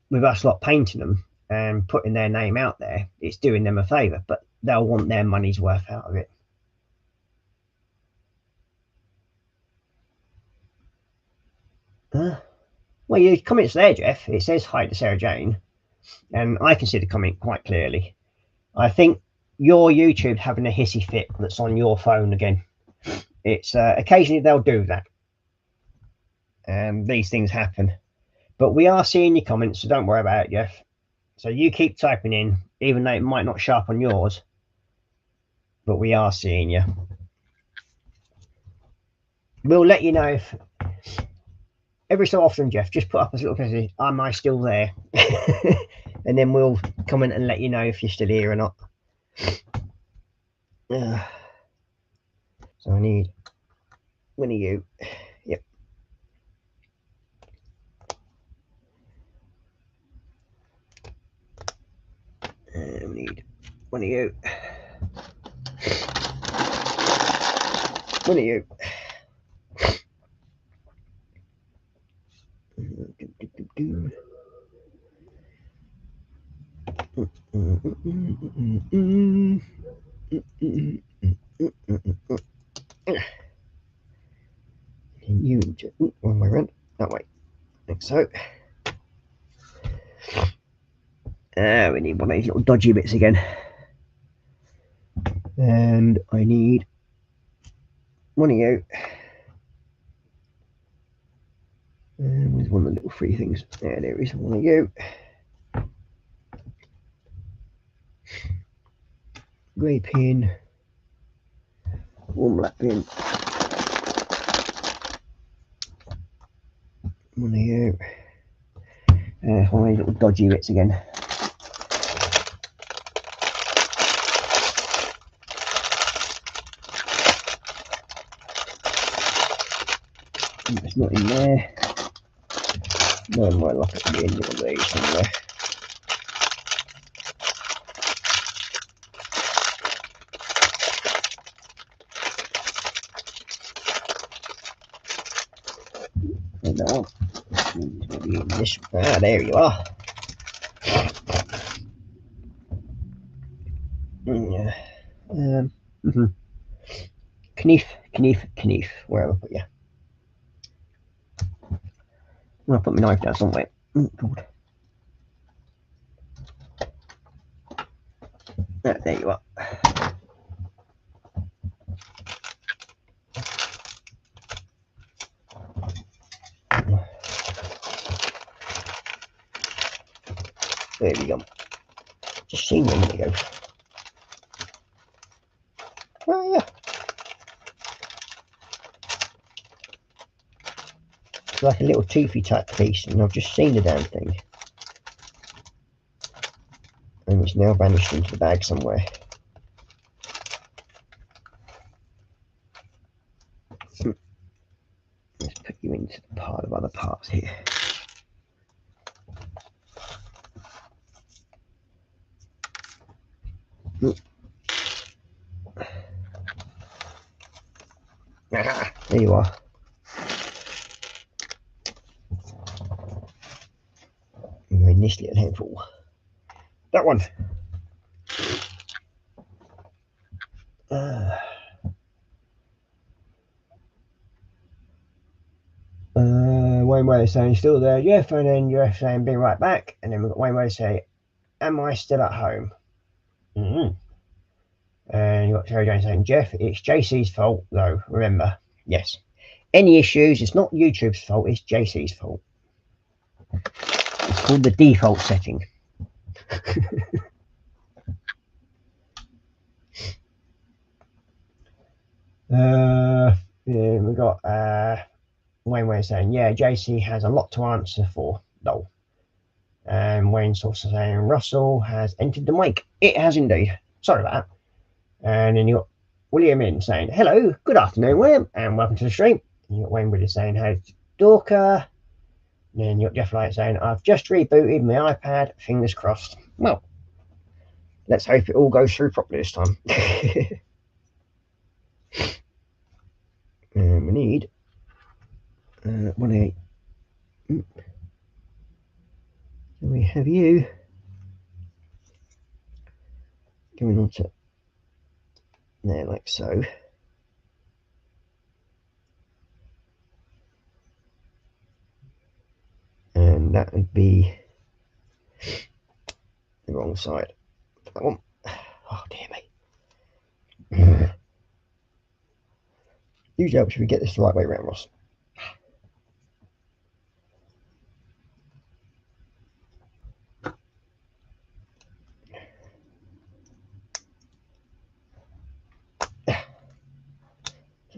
with us lot painting them and putting their name out there, it's doing them a favour, but they'll want their money's worth out of it. Well, your comment's there, Jeff. It says hi to Sarah Jane, and I can see the comment quite clearly. I think your YouTube having a hissy fit that's on your phone again. It's occasionally they'll do that, and these things happen. But we are seeing your comments, so don't worry about it, Jeff. So you keep typing in, even though it might not show up on yours, but we are seeing you. We'll let you know if every so often, Jeff, just put up a little message, am I still there? And then we'll comment and let you know if you're still here or not. So I need one of you. Yep. And we need one of you. One of you. And you just one way around. That way. Like so. We need one of these little dodgy bits again. And I need one of you. And with one of the little free things. There is one of you. Grey pin. One black pin. One of you. One of these little dodgy bits again. It's not in there. No, I might lock it at the end of these somewhere. No, maybe in this. Ah, there you are. Yeah. Knief, wherever I put you. I'll put my knife down somewhere. Oh, God. Ah, there you are. There we go. Just seen one minute ago. Oh, yeah. It's like a little toothy type piece, and I've just seen the damn thing. And it's now vanished into the bag somewhere. Let's put you into the part of other parts here. Aha, there you are. You're in this little handful. That one. Wayne Way saying still there, Jeff, and then Jeff saying be right back, and then we've got Wayne Way saying, am I still at home? Mm-hmm. And you've got Terry Jones saying, Jeff, it's JC's fault though, remember. Yes. Any issues, it's not YouTube's fault, it's JC's fault. It's called the default setting. Yeah, we got Wayne Wayne saying, yeah, JC has a lot to answer for, though. And Wayne's also saying, Russell has entered the mic. It has indeed. Sorry about that. And then you got William in saying, hello, good afternoon, William, and welcome to the stream. And you got Wayne Willis saying, hey, Dorker. And then you got Jeff Light saying, I've just rebooted my iPad, fingers crossed. Well, let's hope it all goes through properly this time. And we need 188. So we have you going on to there like so. And that would be the wrong side. That one. Oh dear me. Usually helps if we get this the right way around, Ross.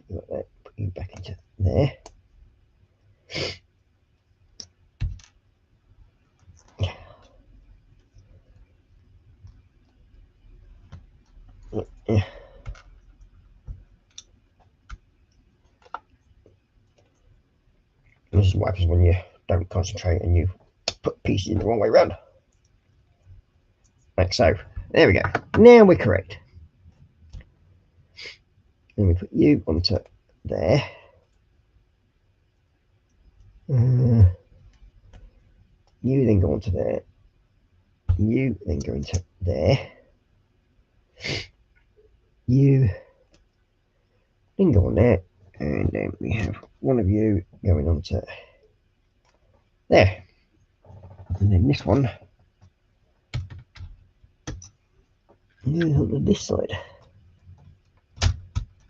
Like that. Put you back into there. Yeah. This is what happens when you don't concentrate and you put pieces in the wrong way around. Like so. There we go. Now we're correct. Then we put you onto there. You then go onto there. You then go into there. You then go on there. And then we have one of you going onto there. And then this one goes onto this side.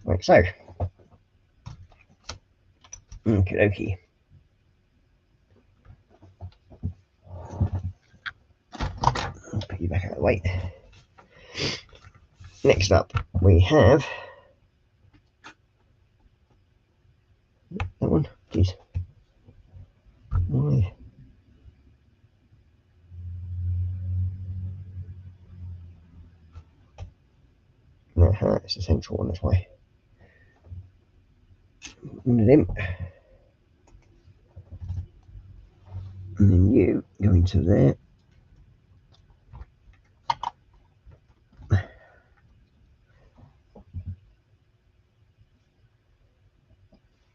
Like so. Okie dokie. I'll put you back out of the way. Next up, we have that one. Jeez. Why? It's a central one this way. One of them. And then you go into there.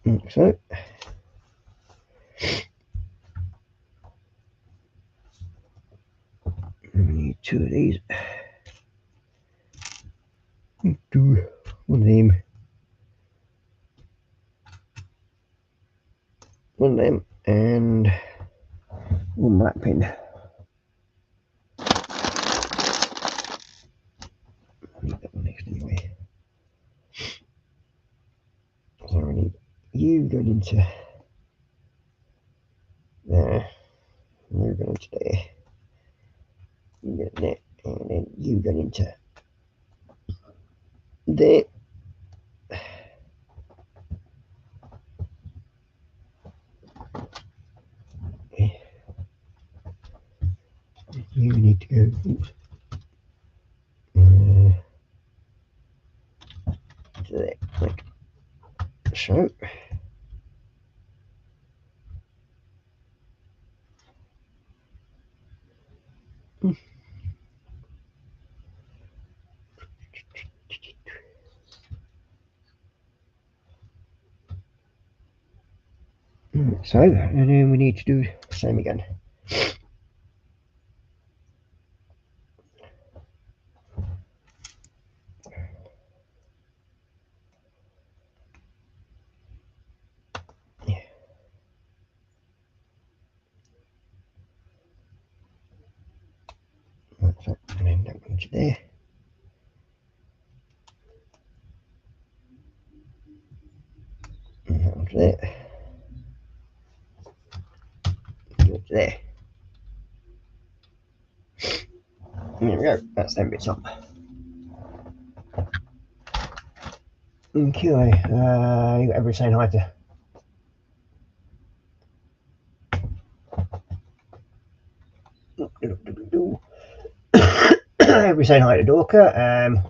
Like so. And we need two of these. Do one of them. One of them. And one black pin. I need that one next anyway. So I need you going into there. And you're going into there. You get there. And then you going into there. You need to go. Oops. To there, like so. So, and then we need to do the same again. So, and then that one to there. And that one to there. And that to there. And there we go, that's them bits up. Okay, you got everybody saying hi to everybody saying hi to Dorka,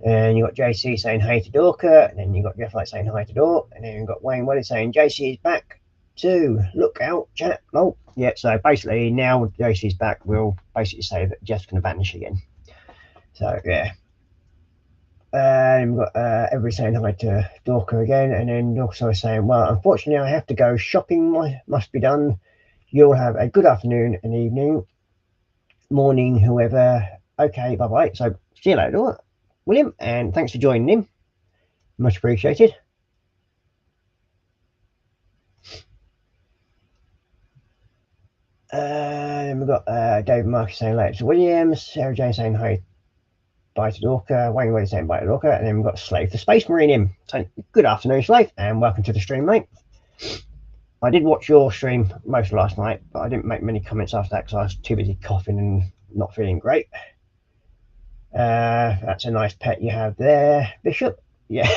and you got JC saying hi to Dorka, and then you got Jeff Light saying hi to Dork, and then you got Wayne Welly saying JC is back to look out chat. Oh yeah, so basically now JC's back, we'll basically say that Jeff's gonna vanish again. So yeah. And we've got everybody saying hi to Dorka again, and then also saying, well, unfortunately I have to go shopping, must be done. You'll have a good afternoon and evening, morning, whoever. Okay, bye bye. So see you later, William, and thanks for joining in, much appreciated. Then we've got David Marcus saying later to Williams, Sarah Jane saying hi, bye to Dorka, Wayne Willie saying bye to Dorka, and then we've got Slave the Space Marine in saying good afternoon, Slave, and welcome to the stream, mate. I did watch your stream most of last night, but I didn't make many comments after that because I was too busy coughing and not feeling great. That's a nice pet you have there, Bishop. Yeah.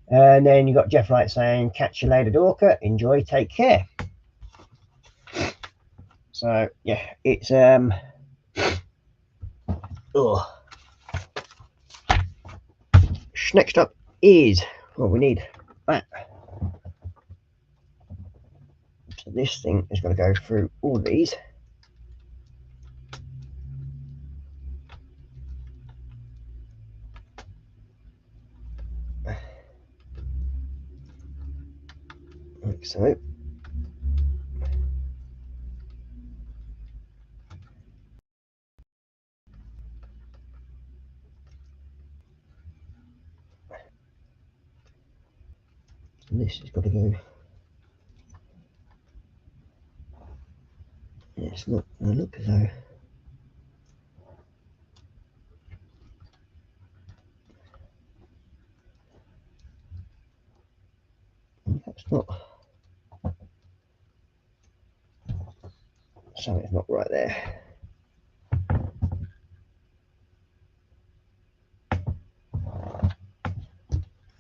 And then you got Jeff Light saying, catch you later, Dorka. Enjoy, take care. So yeah, it's next up is what we need. That. So this thing is going to go through all of these. Like so. And this has got to go. It's not going to look as though. That's not. Something's not right there.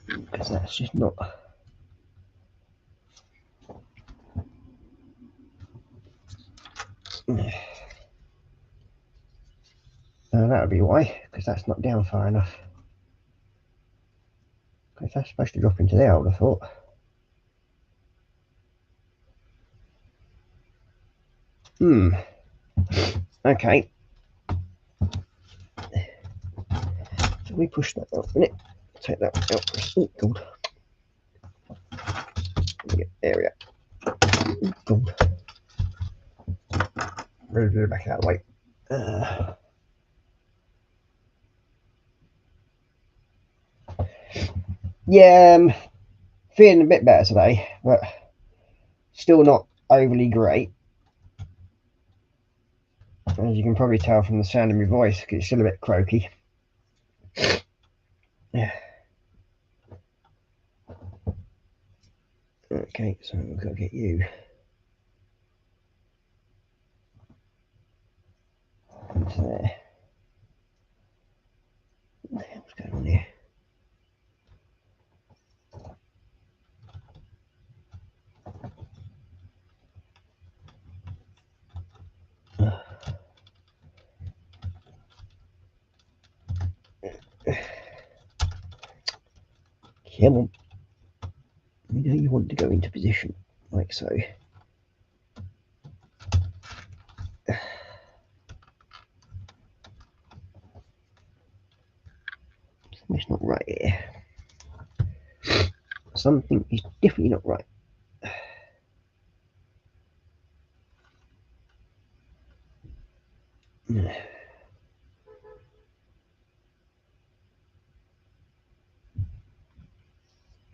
Because that's just not. That would be why, because that's not down far enough. Because that's supposed to drop into there, I would have thought. Okay. So we push that out a minute. Take that one out first. Oh, God. There we go. God. Really back out of the way. Yeah, feeling a bit better today, but still not overly great. As you can probably tell from the sound of my voice, because it's still a bit croaky. Yeah. Okay, so we've got to get you into there. What the hell's going on here? Come on. You know you want to go into position, like so. Something's not right here. Something is definitely not right.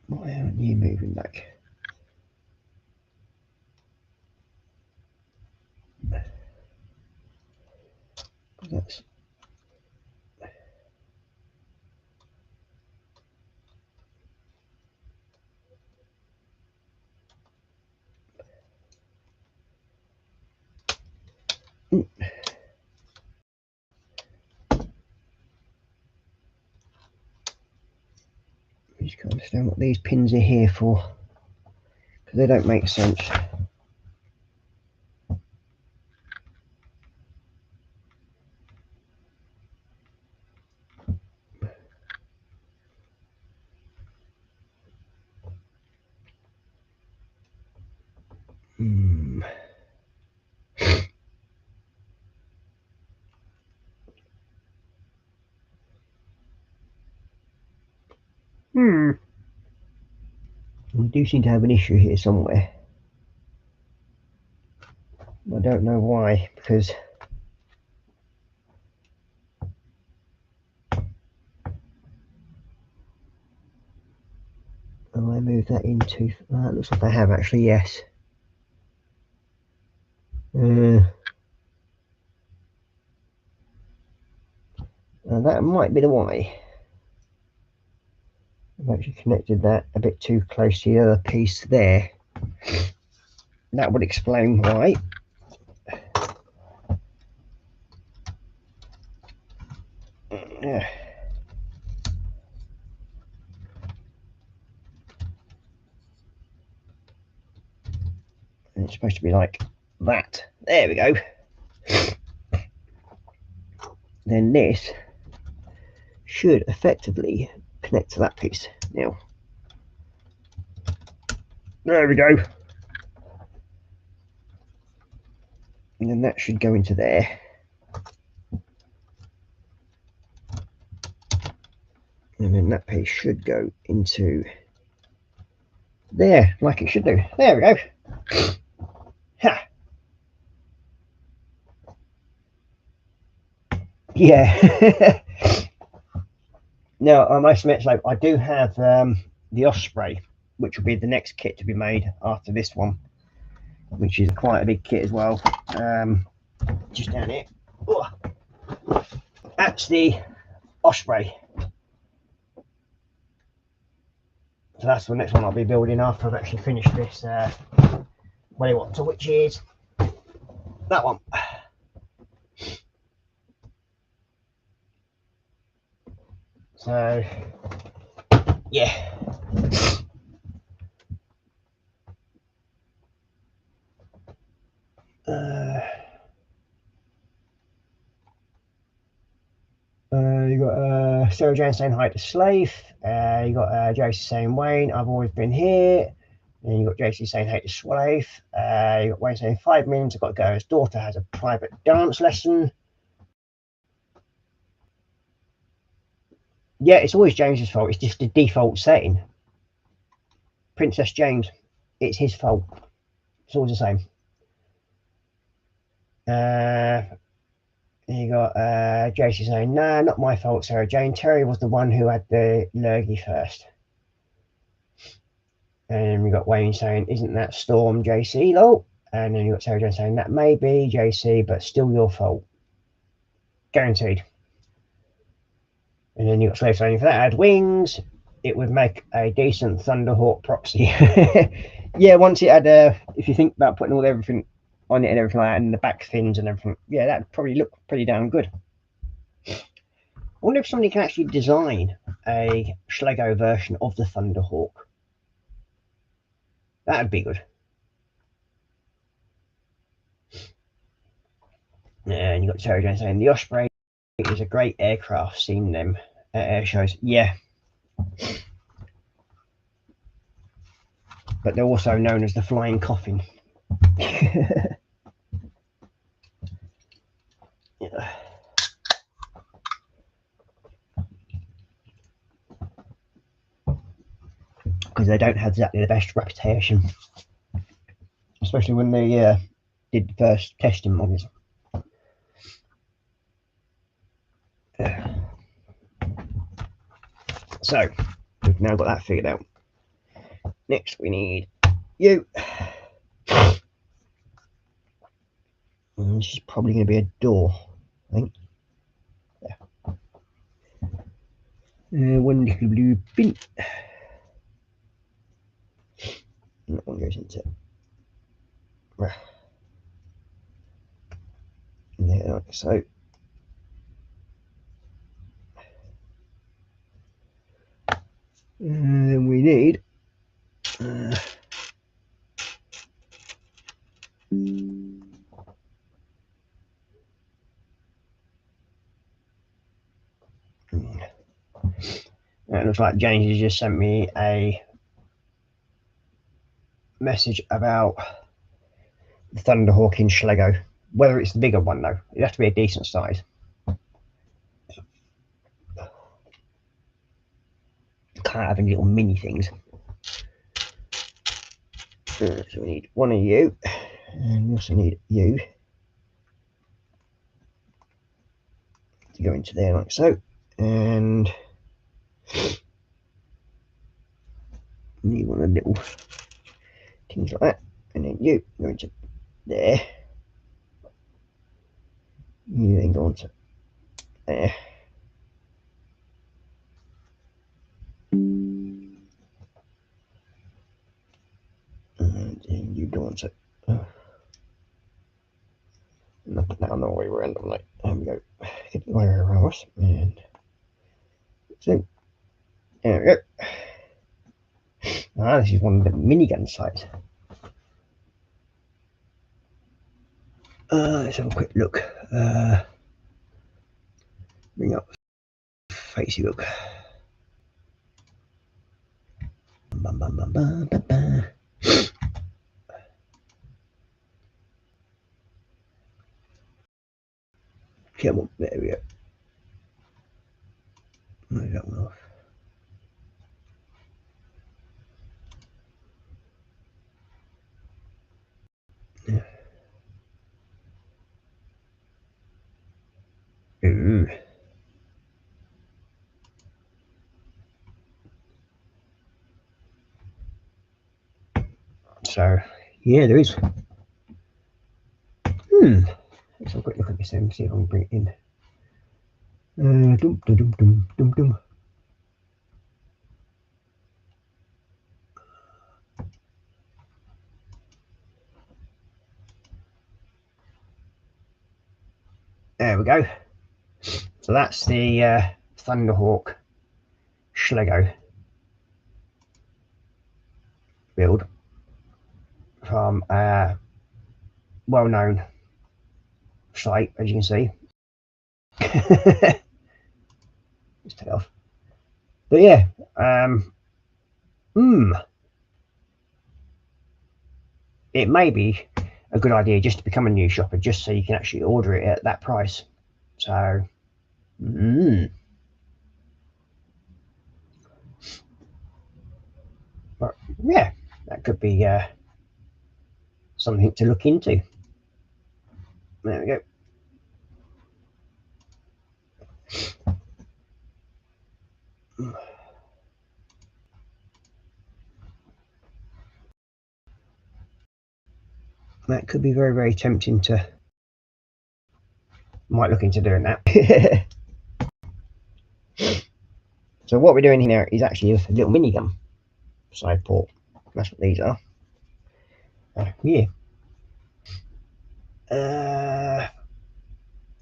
Why aren't you moving back? That's I just can't understand what these pins are here for, because they don't make sense. We do seem to have an issue here somewhere. I don't know why, because I moved that into. Looks like I have actually, yes. That might be the why. I've actually connected that a bit too close to the other piece there. That would explain why. Yeah. And it's supposed to be like that. There we go. Then this should effectively connect to that piece. Now, there we go. And then that should go into there. And then that piece should go into there, like it should do. There we go. Ha. Yeah. Now, I must admit, so I do have the Osprey, which will be the next kit to be made after this one, which is quite a big kit as well. Just down here. Oh. That's the Osprey. So that's the next one I'll be building after I've actually finished this water, which is that one. So yeah. You got Sarah Jane saying hi to Slave. You got JC saying Wayne, I've always been here. And you got JC saying hey to Slave. You got Wayne saying 5 minutes, I've got to go. His daughter has a private dance lesson. Yeah, it's always James's fault. It's just the default setting. Princess James, it's his fault. It's always the same. You got JC saying, nah, not my fault, Sarah Jane. Terry was the one who had the lurgy first. And we got Wayne saying, isn't that Storm JC though? And then you got Sarah Jane saying, that may be JC, but still your fault. Guaranteed. And then you got Slave saying, if that had wings, it would make a decent Thunderhawk proxy. Yeah, once it had, if you think about putting all everything on it and everything like that, and the back fins and everything, yeah, that'd probably look pretty damn good. I wonder if somebody can actually design a Schlego version of the Thunderhawk. That'd be good. And you got Sarah Jane saying the Osprey is a great aircraft. Seen them at air shows. Yeah, but they're also known as the Flying Coffin. Yeah. Because they don't have exactly the best reputation, especially when they did the first testing models. So we've now got that figured out. Next we need you. And this is probably going to be a door, I think. Yeah. One little blue pin. And that one goes into there, like so. And then we need it looks like James has just sent me a message about the Thunderhawk in Schleggo. Whether it's the bigger one though, it has to be a decent size. Can't have any little mini things. So we need one of you, and we also need you to go into there like so, and we need one of the little things like that, and then you go into there. You then go onto there. And then you go onto knock it down all the way around them, like there we go. Get the wire around us, and so there we go. This is one of the minigun sites. Let's have a quick look. Bring up Facey look. Bum, bum, bum, bum, bum, bum. Come on, there we go. Move that one off. Yeah. Ooh. So, yeah, there is. Let's have a quick look at this and see if I can bring it in. Dum, dum, dum, dum, dum, dum. There we go. So that's the Thunderhawk Schleggo build from a well-known site, as you can see. Just take it off. But yeah, it may be a good idea just to become a new shopper, just so you can actually order it at that price. So, but yeah, that could be something to look into. There we go. That could be very, very tempting to. Might look into doing that. So what we're doing here is actually a little minigun side port. That's what these are. Yeah.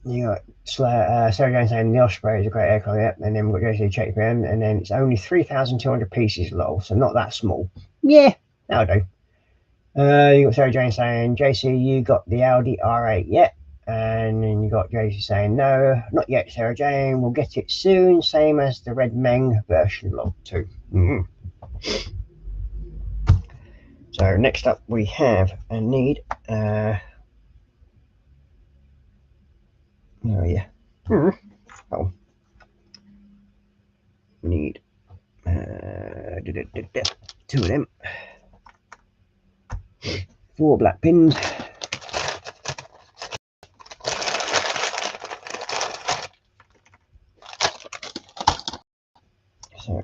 You got Sarah Jane saying the Osprey is a great aircraft, yep. And then we've got JC check them, and then it's only 3,200 pieces low, so not that small. Yeah, that'll do. You got Sarah Jane saying, JC, you got the Audi R8 yet? And then you got JC saying, no, not yet, Sarah Jane. We'll get it soon, same as the Red Meng version log 2. So next up we have a need. Oh yeah. Oh. We need 2 of them. 4 black pins. So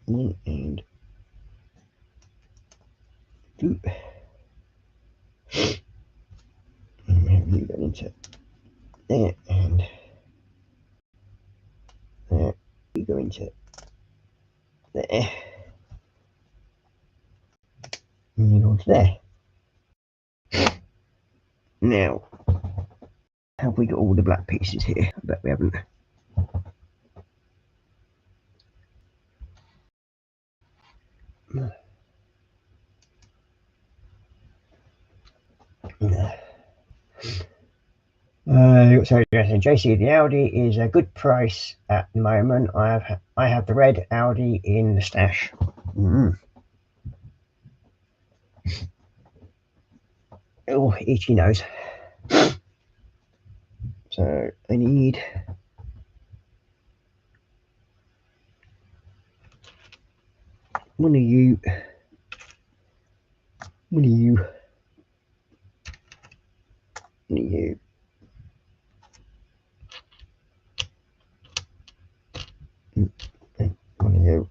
1 and 2. And you go into there, and there. You go into there, and you go into there. Now, have we got all the black pieces here? I bet we haven't. No. So JC, the Audi is a good price at the moment. I have the red Audi in the stash. Oh, itchy nose. So I need one of you, one of you, one of you. One of you.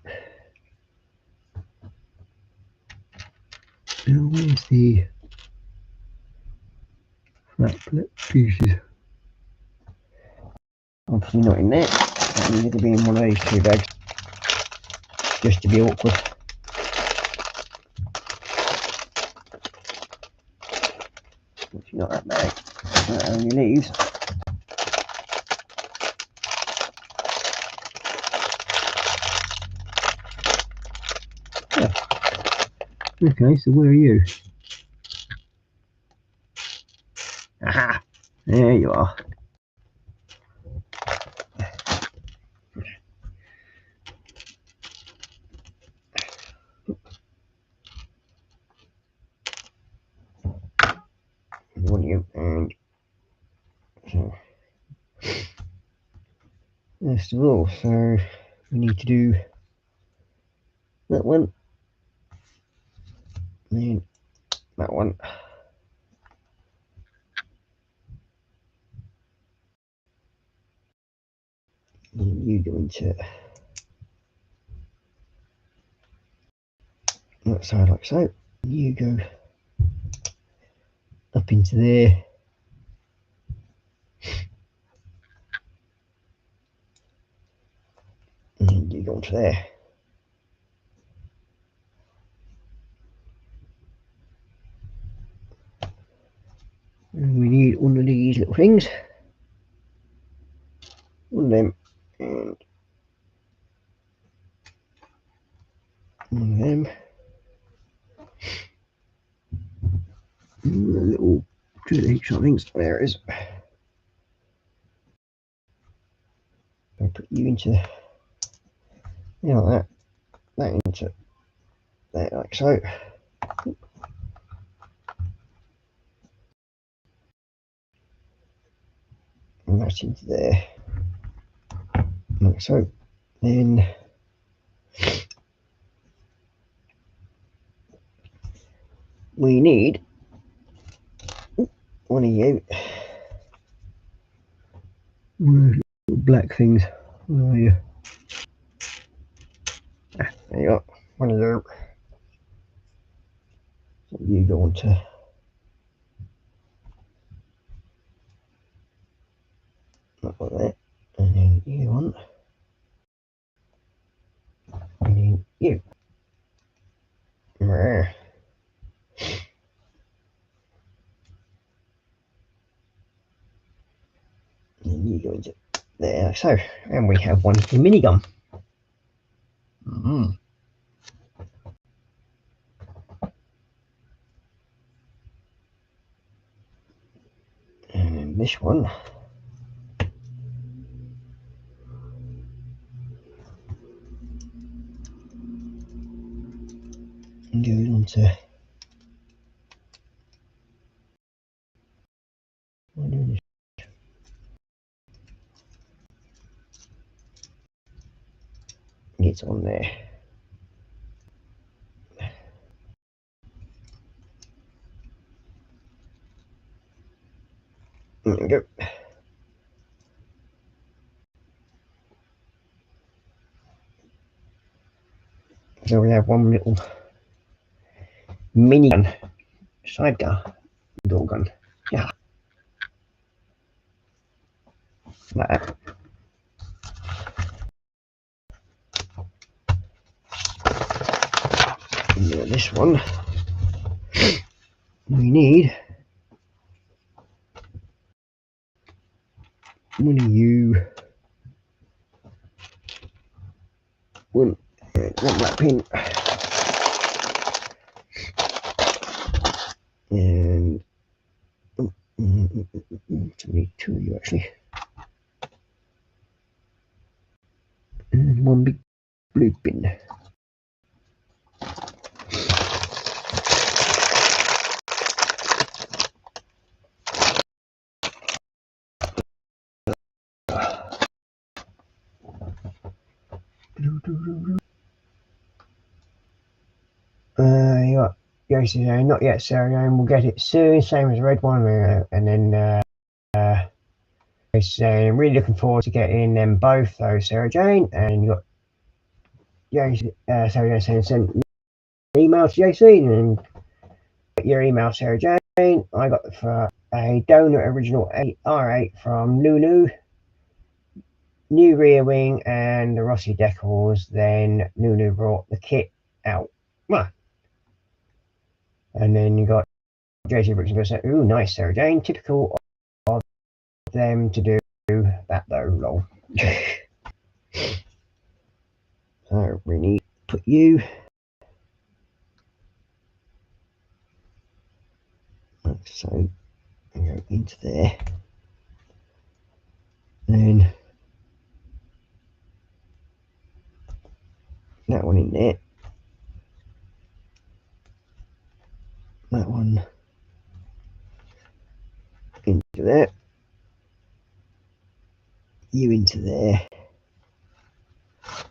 Now where's the flat pieces? Obviously not in there. That needed to be in one of these 2 bags, just to be awkward. Which is not that bag. That only leaves. Yeah. Okay, so where are you? Aha! There you are. One of you, and so first of all, so we need to do that one, and that one. And you go into that side like so. You go up into there. And you go into there. And we need one of these little things. One of them, and one of them. And a little 2 each, I think. There it is. I'll put you into there like that into there like so. And that into there like so. Then we need one of you. One of those little black things. Where are you? Ah, there you go. One of them. So you go on to like that. And then you on. And then you. There. And then you go into there. So, and we have one for minigun. And then this one goes on to gets on there. There we go. So we have one little mini gun, side gun, door gun. Yeah. Like that. And this one, we need one of you, one black pin, and we need two of you actually, and one big blue pin. You got Yoshi saying, not yet, Sarah Jane, we'll get it soon, same as the red one. And then saying, really looking forward to getting them both, though, Sarah Jane. And you got Yoshi, Sarah Jane saying, send an email to JC, and then got your email, Sarah Jane. I got for a donor original R8 from Nunu, new rear wing, and the Rossi decals. Then Nunu brought the kit out. Well, and then you got JC Brooks and said, ooh, nice, Sarah Jane. Typical of them to do that, though, lol. So we need to put you like so, and go into there. Then that one in there. That one into there. You into there.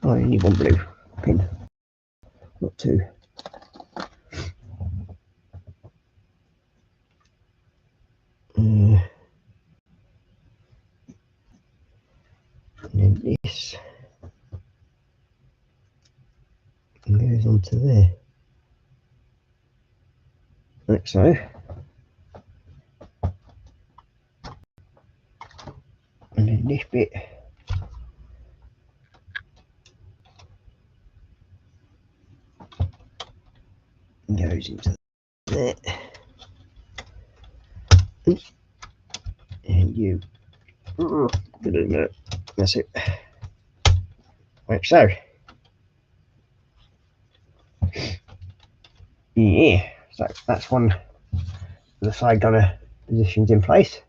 Oh, I need one blue pin, not two. And then this goes onto there, like so. And then this bit goes into there. And you, that's it. Like so. Yeah, so that's one of the side gunner positions in place.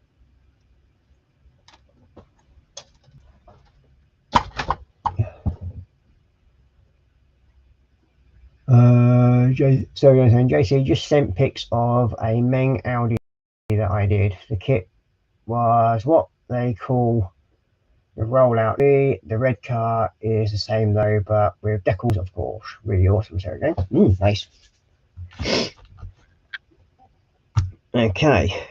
So JC just sent pics of a Meng Audi that I did. The kit was what they call the rollout. The red car is the same though, but with decals, of course. Really awesome, Sarah Jane. Nice. Okay.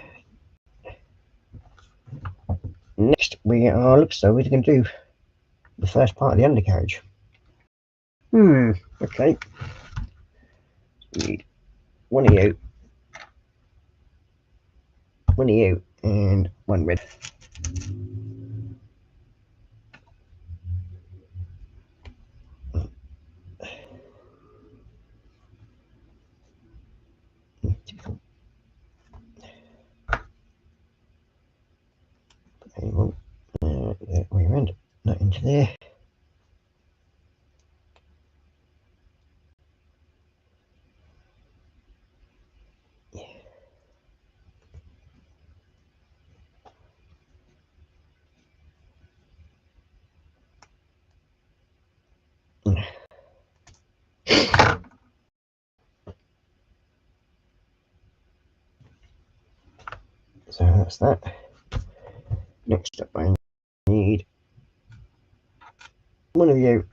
Next, we're going to do the first part of the undercarriage. Okay. We need one of you, and one red. Typical. Way around, not into there. So that's that. Next up, I need one of you.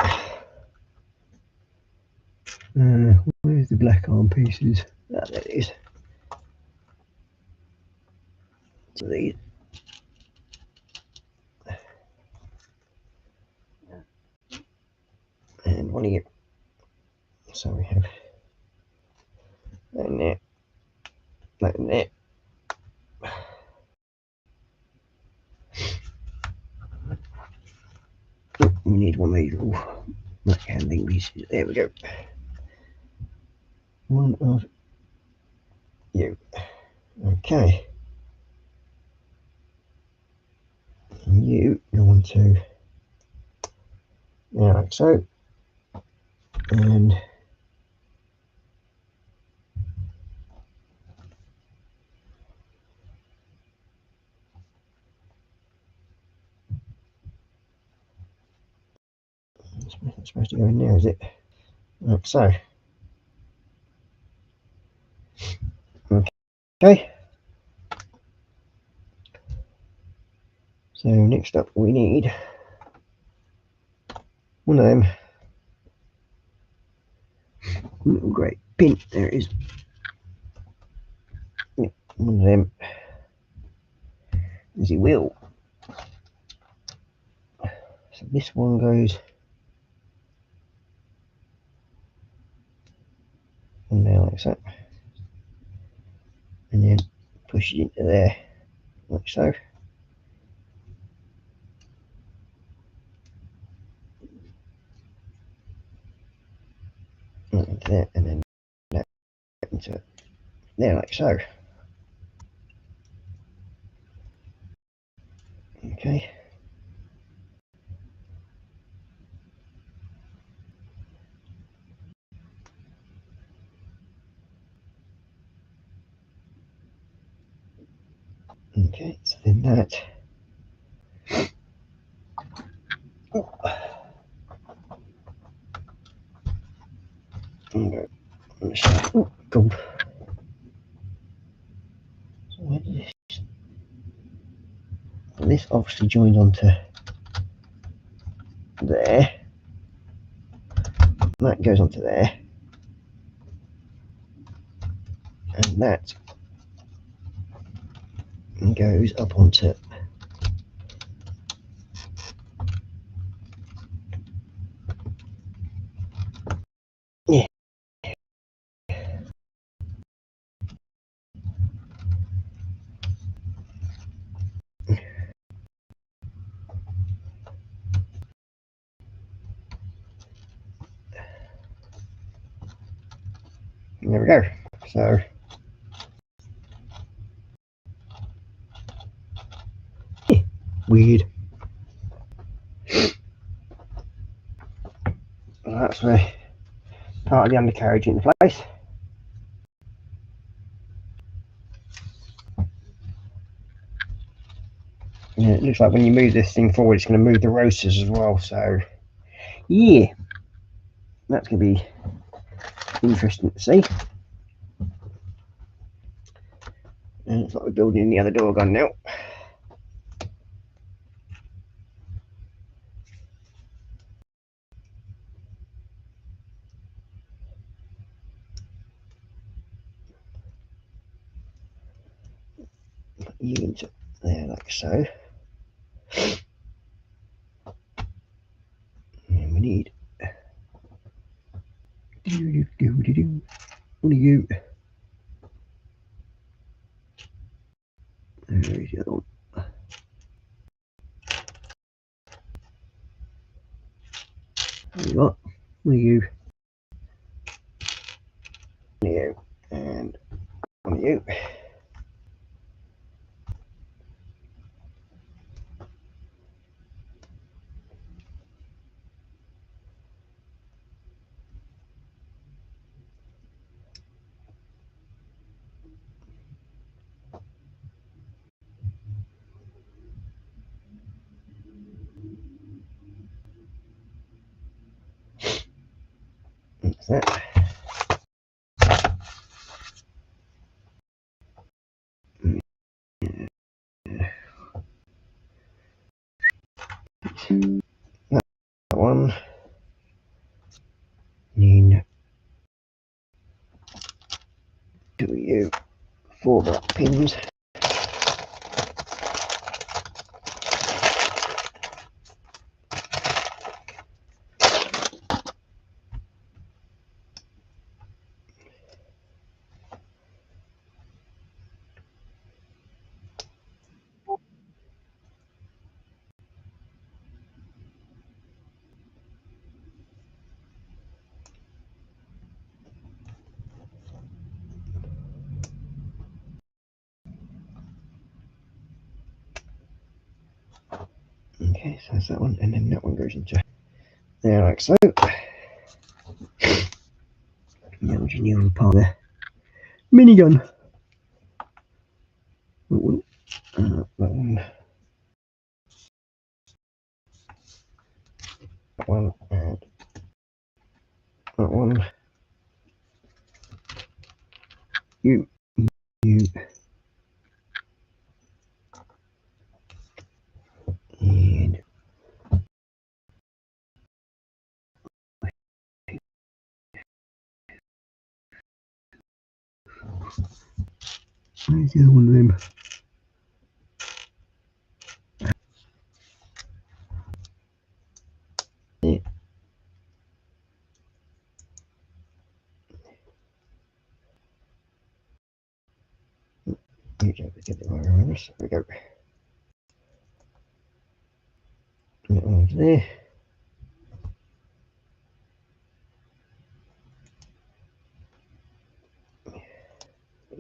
Where's the black arm pieces? Ah, there it is. So these. And one of you. So we have that in there, that in there. Oh, we need one of these little handling pieces. There we go. One of you. Okay. And you go on to there like so. And it's supposed to go in there, is it? Like so. Okay. So next up we need one of them little great pin. There it is. One of them, as you will. So this one goes in there like so, and then push it into there like so. Into there, and then that into there like so. Okay. Okay, so then that. Okay. Oh, God. So where did this? Well, this obviously joined onto there. That goes onto there. And that goes up onto yeah. And there we go. So weird. Well, that's where part of the undercarriage into place. And it looks like when you move this thing forward, it's going to move the rotors as well. So yeah, that's going to be interesting to see. And it's like we're building the other door gun now. Put you into there like so. And we need what are you? There's the other one. There you are. What are you? One of you. And one of you. That's that. That one. Need two of you. 4 black pins. Okay, so that's that one, and then that one goes into there like so. That was your new part there. Minigun. That one, that one, that one, and that one. You, and where's the other one of them? Yeah. Get the wire around us. There we go. That one's there.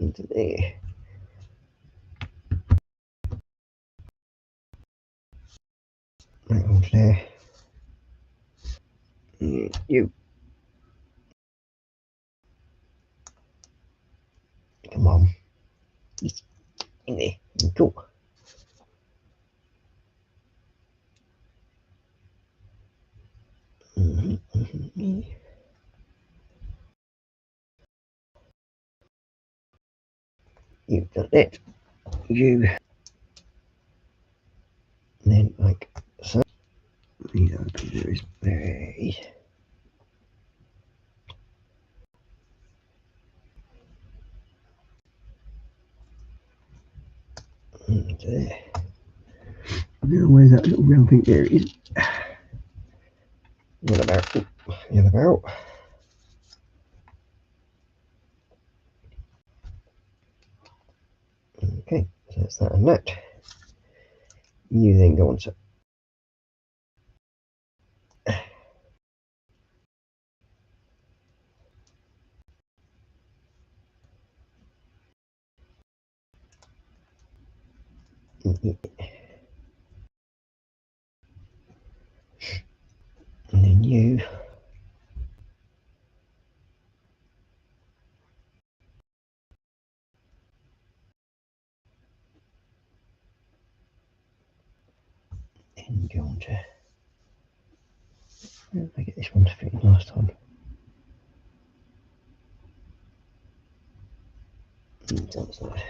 Into there. That one's there. And you. Come on. It's in there. Cool. You've done it. You. And then like so. The open there is very. Into there. Now where's that little round thing? There it is. The other barrel. The other barrel. Okay, so that's that and that. You then go on to and then you then go on to I get this one to fit in last time. That side.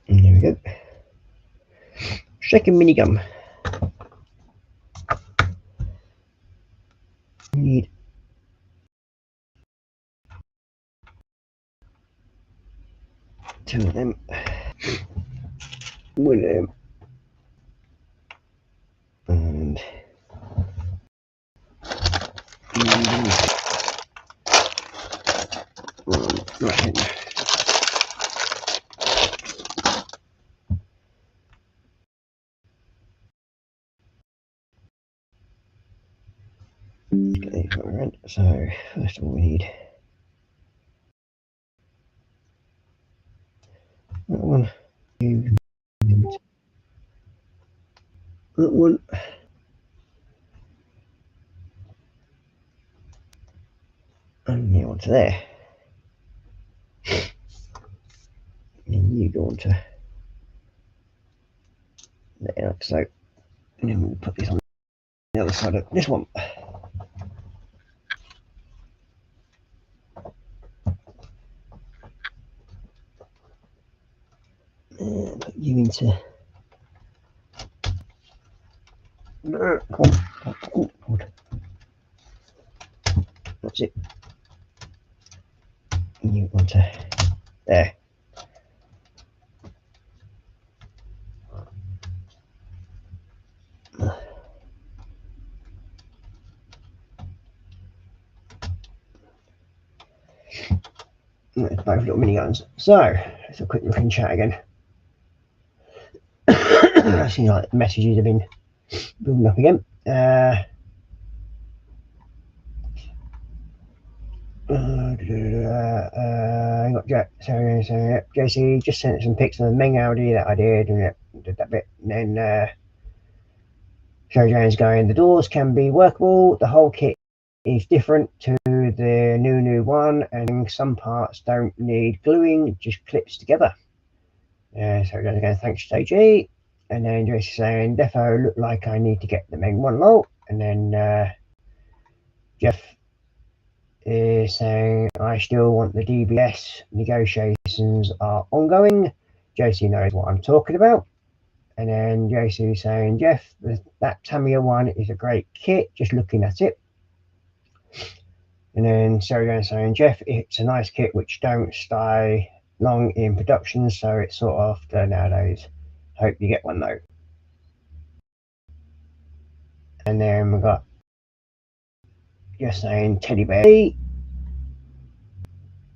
And there we go. Second minigun. Need 2 of them. 1 of them. And right then. Get these around. So first of all we need that one. That one. And now onto there. And you go onto there like so. And then we'll put this on the other side of this one. And put you into come on. That's it. And you onto there. There's both little miniguns. So let's have a quick look in chat again. I see like the messages have been building up again. I got Jack. So JC just sent some pics of the Ming Audi that I did, and did that bit. And then Jojo's going, the doors can be workable. The whole kit is different to the new one, and some parts don't need gluing, just clips together. So Jojo's going, thanks JG. And then JC saying, defo look like I need to get the Ming 1 low. And then Jeff is saying, I still want the DBS. Negotiations are ongoing. JC knows what I'm talking about. And then JC saying, Jeff, that Tamiya one is a great kit, just looking at it. And then Sarah saying, Jeff, it's a nice kit which don't stay long in production, so it's sought after nowadays. Hope you get one though. And then we've got just saying teddy bear.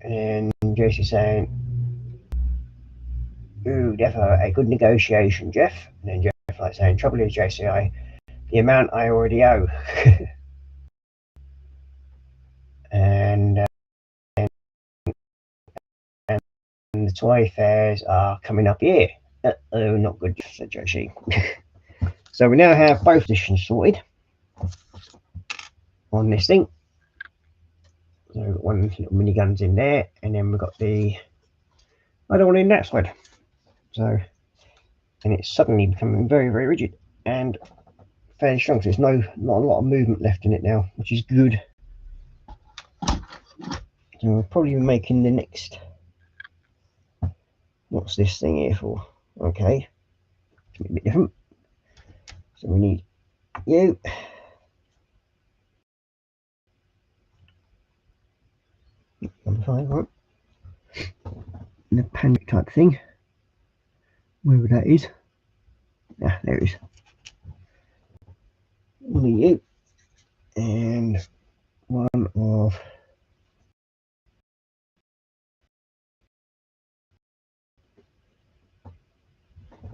And then JC saying, ooh, defo a good negotiation, Jeff. And then Jeff like saying, trouble is JCI, the amount I already owe. and the toy fairs are coming up here. Oh, not good, said Joshi. So we now have both positions sorted on this thing. So we've got one little miniguns in there, and then we've got the other one in that side. So, and it's suddenly becoming very, very rigid and fairly strong. So there's not a lot of movement left in it now, which is good. So we'll probably be making the next. What's this thing here for? Okay, it's a bit different. So we need you. Number 5, right? The panic type thing. Wherever that is. Ah, there it is. One of you. And one of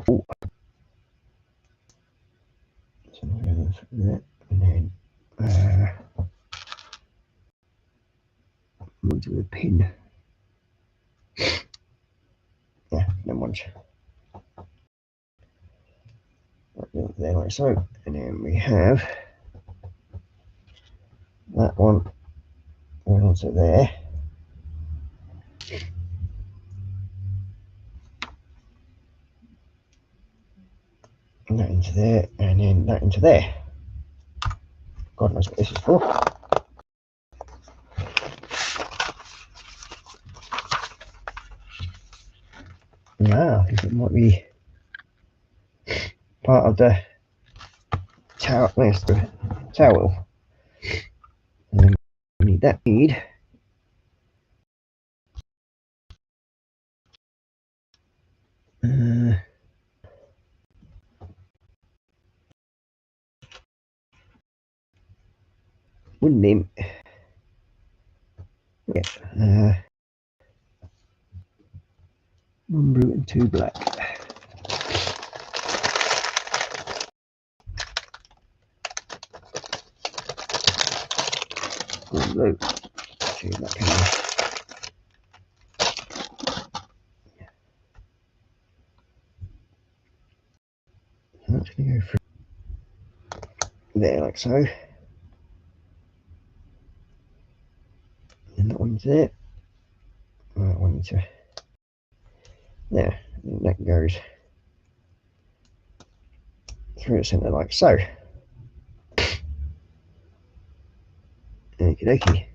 oh. So that, and then onto the pin. Yeah, no one's there like so. And then we have that one going onto there. And that into there, and then that into there. God knows what this is for. Now, I think it might be part of the tower. There's the tower wheel. And then we need that bead. Wooden name. Yeah. 1 blue and 2 black. One blue. See that can that's going to go through there like so. And that one's there. That one into there. And that goes through the centre like so. Okie dokie.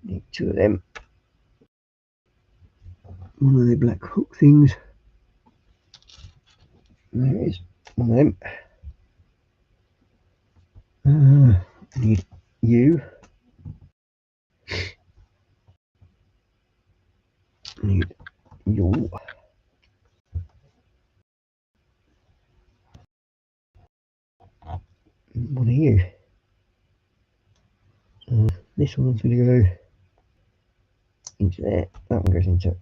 Need 2 of them. One of the black hook things. There it is. One of them. I need you. I need you. One of you. This one's going to go into there. That one goes into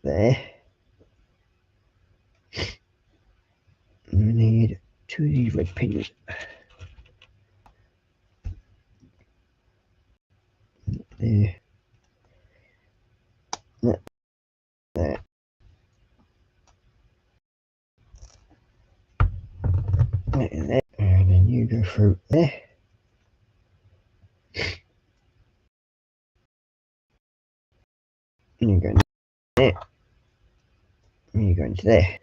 there. And we need 2 of these red pins. There. That. There. There. And then you go through there. And you go into there. And you go into there.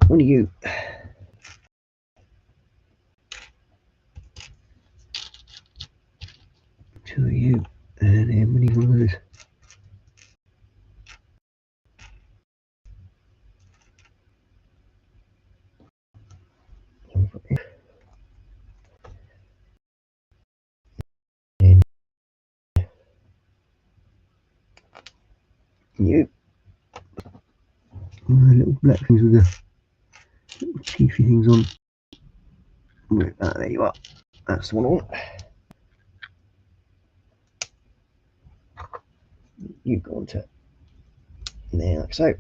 One of you. 2 of you. And then we need one of those. And you. Little black things with the little teethy things on. There you are. That's the one I want. You go on to there like so.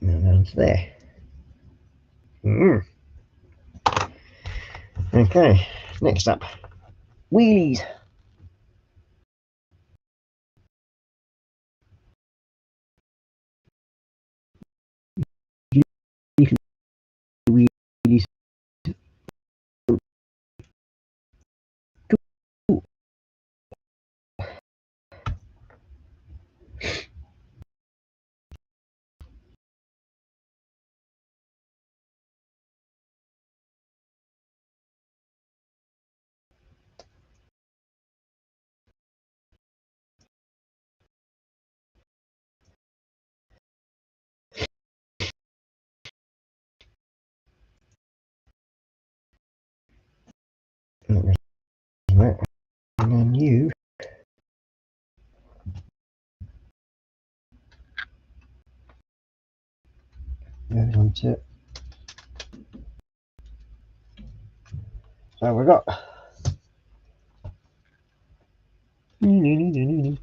Now down to there. Okay, next up, wheelies. Wheelies. And then you goes on to. So we've got the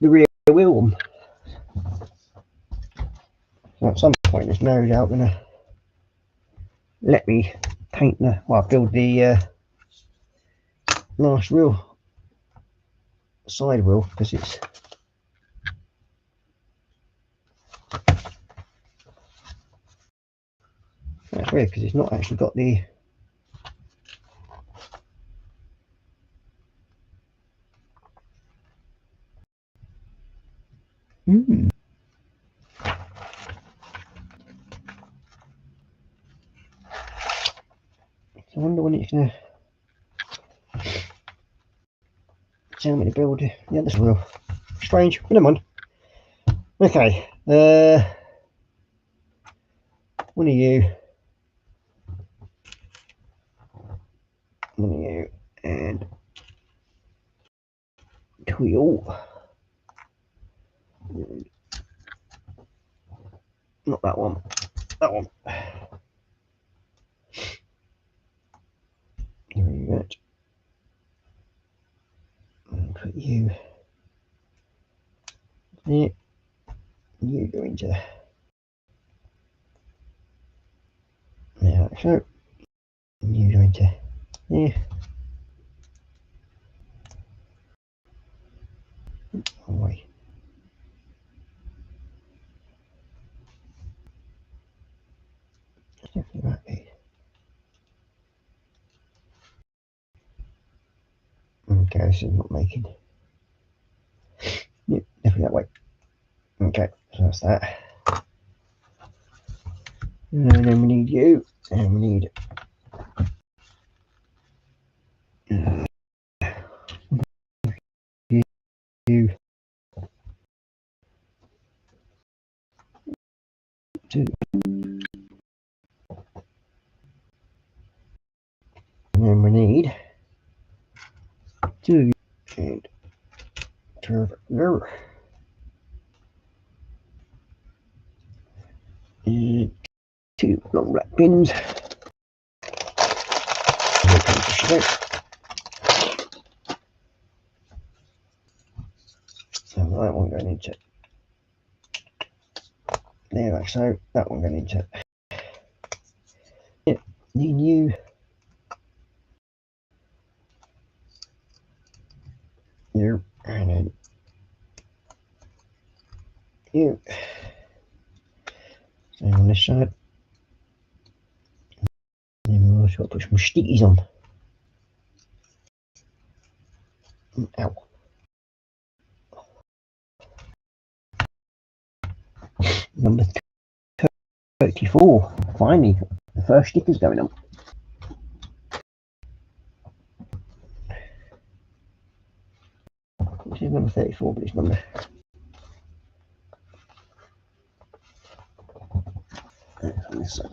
rear wheel one. So at some point it's no doubt gonna let me paint the, well, build the last wheel, side wheel, because it's that's weird because it's not actually got the I wonder when it's gonna tell me to build the other wheel. Strange, but never mind. Okay, one of you, and 2 of you. Not that one, that one. There you go. And put you there. You go into there like so. And you go into there. Away. Definitely that way. Okay, this is not making. Yep, definitely that way. Okay, so that's that. And then we need you, and we need you too. And then we need 2 and turn over. pins. So that one going into there, like so. That one going into the new here, and then you. Same on this side. And then we've also got to put some stickies on. Ow. Number 34. Finally, the first sticker's going on. This is number 34, but it's number. That's on this side.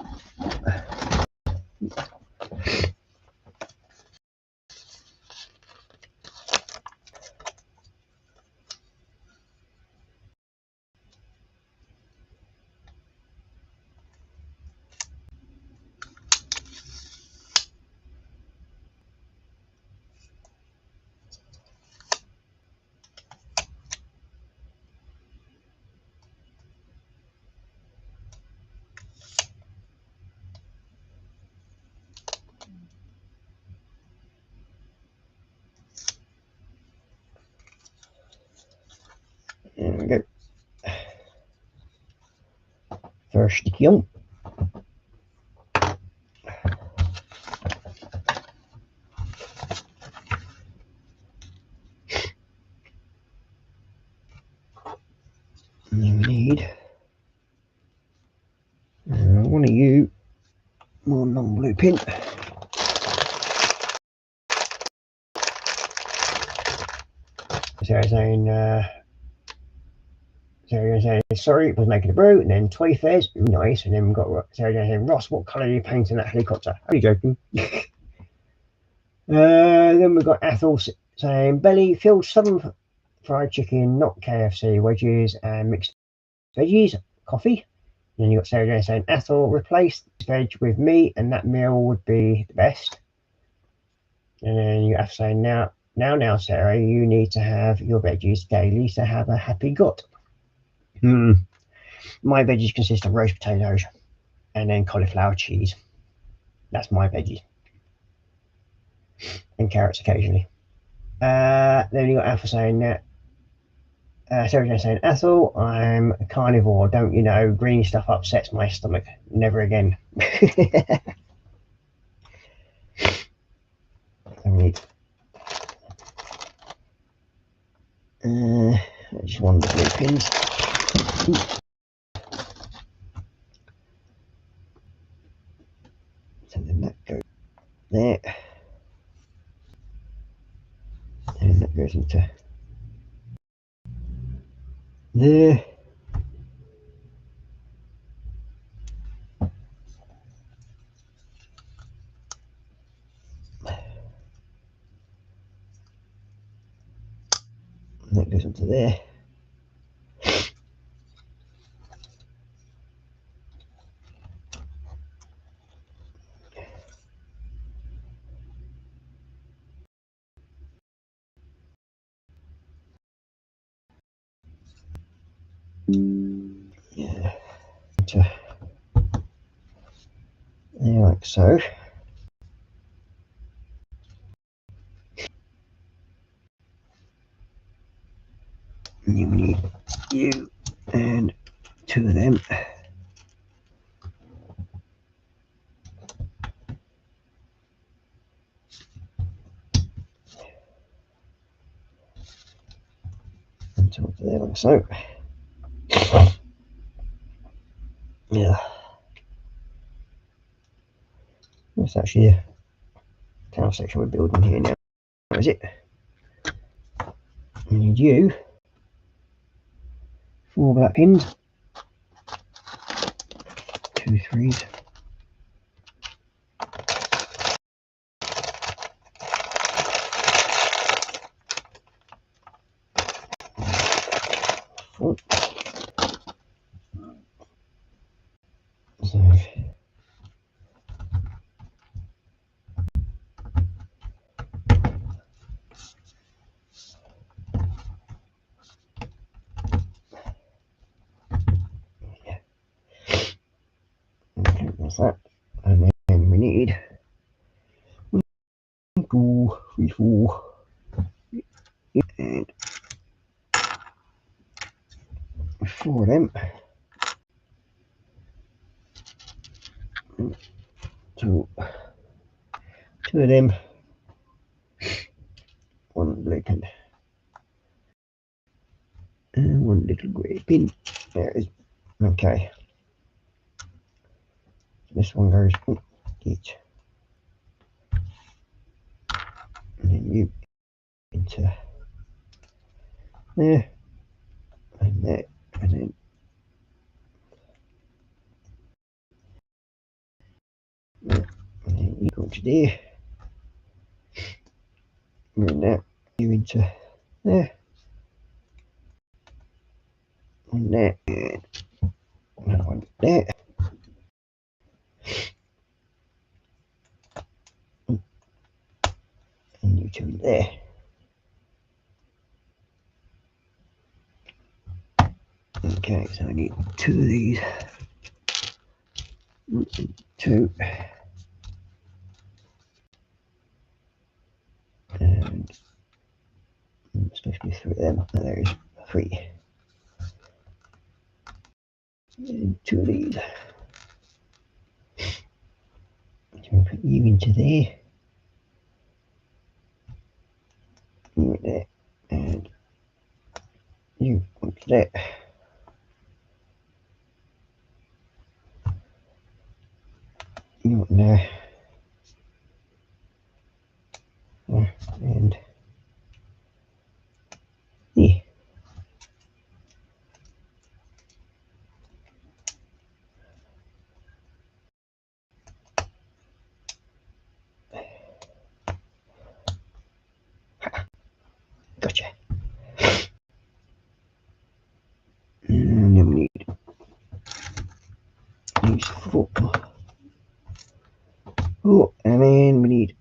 There we go. First sticky on. And then we need one of you more non-blue pin. Sarah saying, sorry, it was making a brew, and then Toy Fairs, nice, and then we've got Sarah saying, Ross, what colour are you painting that helicopter? Are you joking? Then we've got Ethel saying, Belly, filled southern fried chicken, not KFC, wedges, and mixed veggies, coffee. And then you got Sarah Jane saying, Ethel, replace this veg with meat, and that meal would be the best. And then you have to say, now, Sarah, you need to have your veggies daily to have a happy gut. My veggies consist of roast potatoes and then cauliflower cheese. That's my veggies. And carrots occasionally. Then you got Alpha saying that. Sarah saying, Ethel, I'm a carnivore, don't you know? Green stuff upsets my stomach. Never again. I just want the blue pins. So then that goes there. And that goes into there. And that goes into there. Yeah. Into there like so. And you need you and two of them. And two of there like so. Yeah. That's actually a town section we're building here now. Is it? We need you. 4 black pins. 2 3s. Four. So that's that. And then we need 1, 2, 3, 4, and 4 of them. So 2 of them, 1 blue pin, and 1 little grey pin. There it is. Okay. This one goes each, and then you into there, and there, and then there, and then you go into there, and that you into there, and there, and another one there, and you 2 in there. Okay, so I need 2 of these. 1 and 2, and it's supposed to be 3 of them. And there's 3. And 2 of these. So we'll put you into there, you in there, and you onto there. You in there, and there. Gotcha. And then we need these 4. Oh, and then we need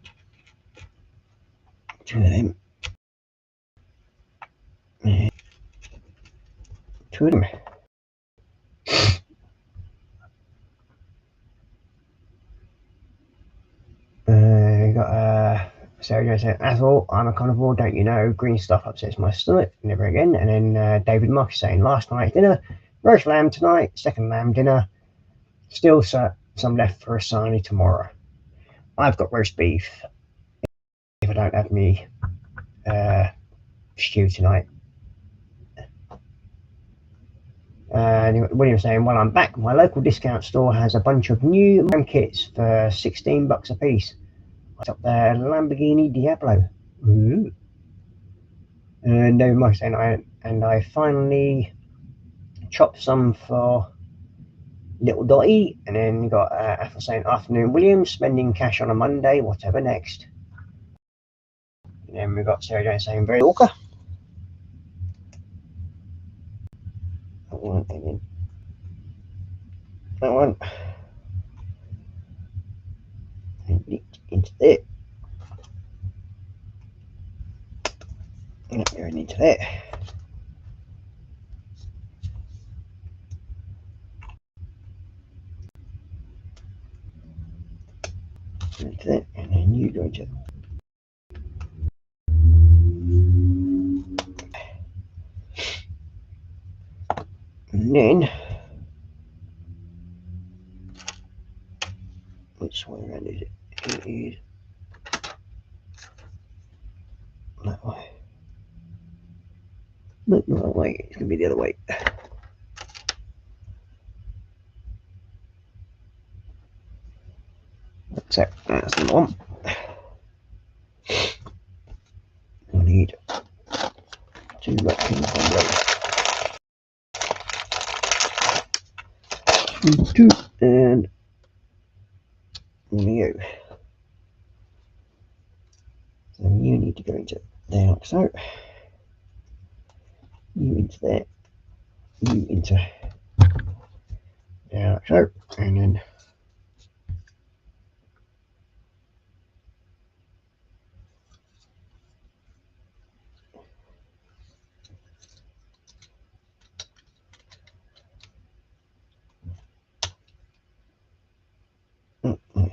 2 of them. And 2 of them. Got Sarah Jo said, "That's all. I'm a carnivore, don't you know? Green stuff upsets my stomach. Never again." And then David Mark is saying, "Last night's dinner, roast lamb tonight, second lamb dinner. Still some left for a sarnie tomorrow. I've got roast beef if I don't have me stew tonight." And William saying, "Well, I'm back. My local discount store has a bunch of new lamb kits for $16 a piece. I got the Lamborghini Diablo." Ooh. And David Mark saying, I finally chopped some for little Dotty." And then you got Athel saying, "Afternoon, William. Spending cash on a Monday. Whatever next." And then we got Sarah Jane saying, "Very Walker." That one, and then that one. And into there. And going into there. Into there. And then you go into and then which way around is it? It is that way. No, not that way. It's gonna be the other way. That's it. That's the one. I need 2 red pins on those. 2 and 1 of you. So you need to go into there like so. You into there. You into there like so. And then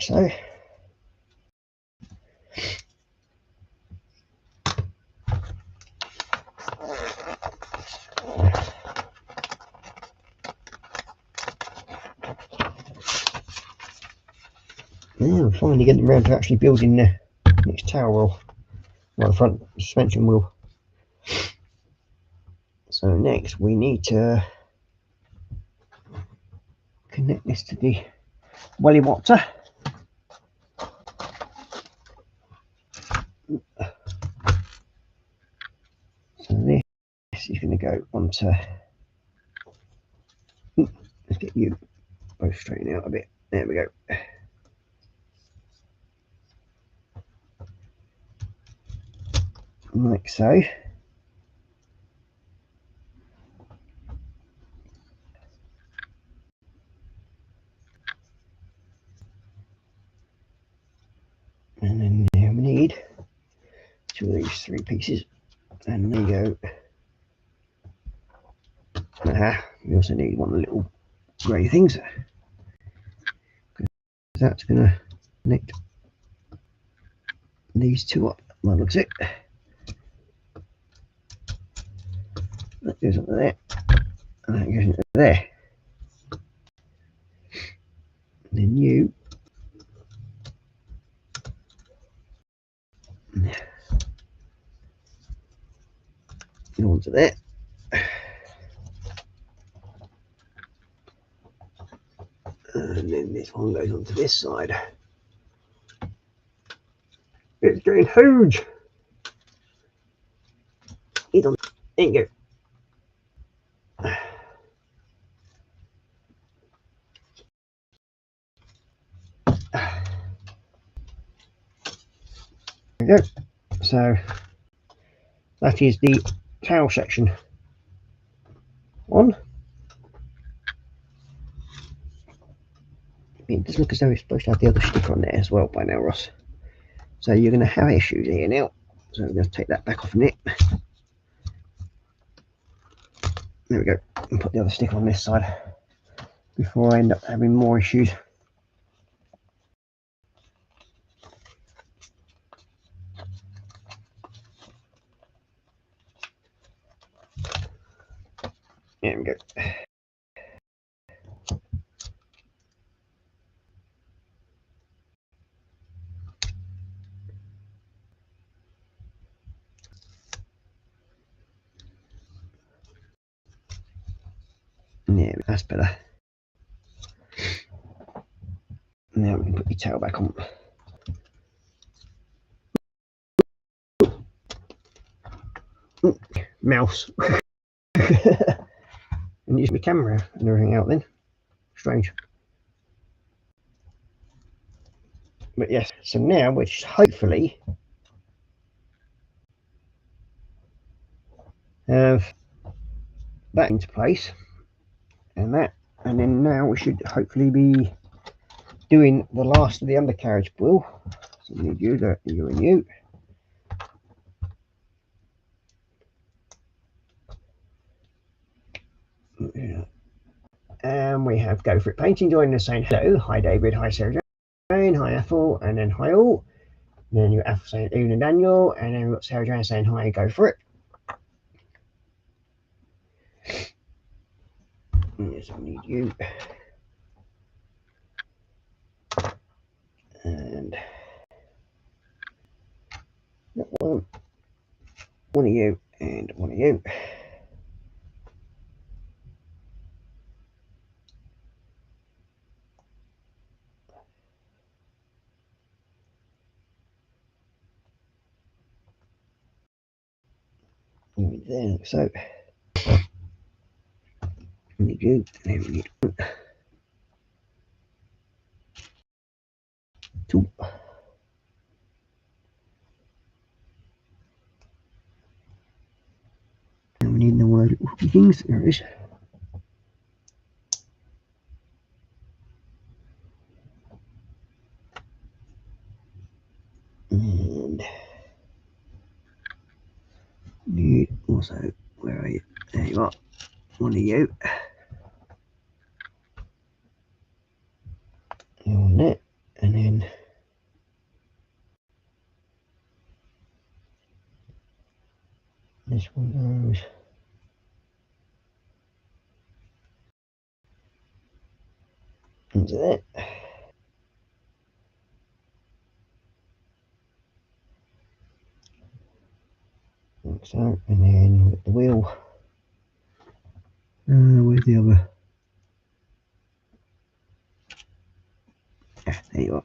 so. Yeah, I'm finally getting around to actually building the next tail wheel, well, the front suspension wheel. So next we need to connect this to the welly water. So this is going to go onto. Let's get you both straightened out a bit. There we go. Like so. And then now we need two of these 3 pieces. And there you go. Aha, we also need one of the little grey things. That's going to connect these two up. Well, looks it. That goes onto there. And that goes into there. And then you go onto there. And then this one goes onto this side. It's getting huge. There you go. There we go. So that is the tail section on. It does look as though it's supposed to have the other sticker on there as well by now, Ross. So you're going to have issues here now. So I'm going to take that back off a minute. There we go. And put the other sticker on this side before I end up having more issues. There we go. Yeah, that's better. Now we can put your tail back on. Mouse. And use my camera and everything out then. Strange. But yes, so now we should hopefully have that into place and that, and then now we should hopefully be doing the last of the undercarriage wheel. So we need you and you. Yeah. And we have Go For It Painting joining us saying hello. Hi David, hi Sarah Jane, hi Ethel, and then hi all. And then you got Ethel saying Ian and Daniel, and then we've got Sarah Jane saying hi, Go For It. Yes, we need you. And that one of you, and one of you. There, so we need you, and we need one, two. And we need no one of those little things. There it is. And need also, where are you? There you are, one of you. On that, and then This one goes into there. Like so, and then with the wheel, where's the other? Yeah, there you are.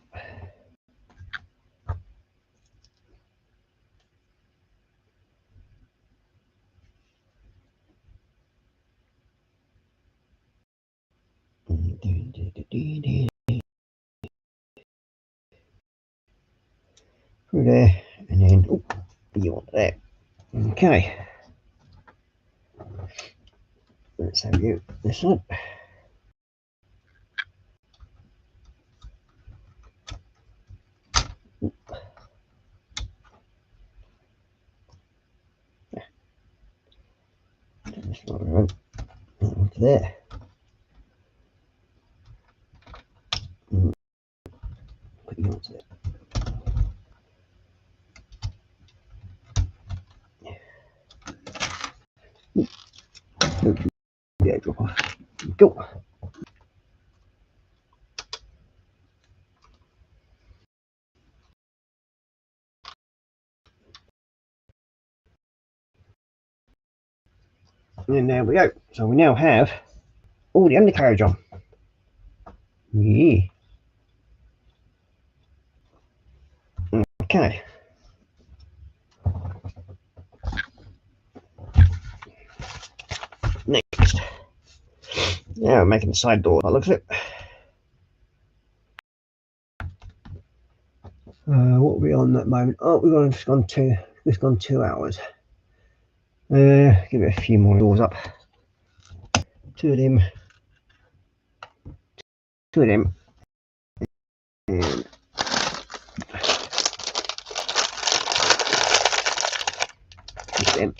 Through there, and then you want that. Okay. Let's have you this one. This one onto there. Put you onto it. Yeah, drop off. Go. And there we go. So we now have all the undercarriage on. Yeah. Okay. Next. Now we're making the side door. That looks it. What are we on at the moment? Oh, we've gone 2 hours. Give it a few more doors up. Two of them. And them.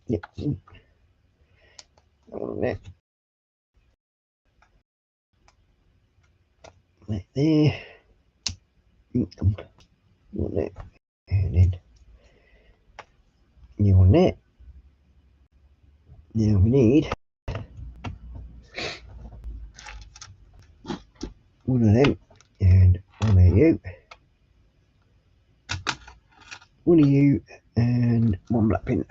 Yep. On that. Right there. On that. And then you on that. Now we need one of them and one of you. One of you and one black pin.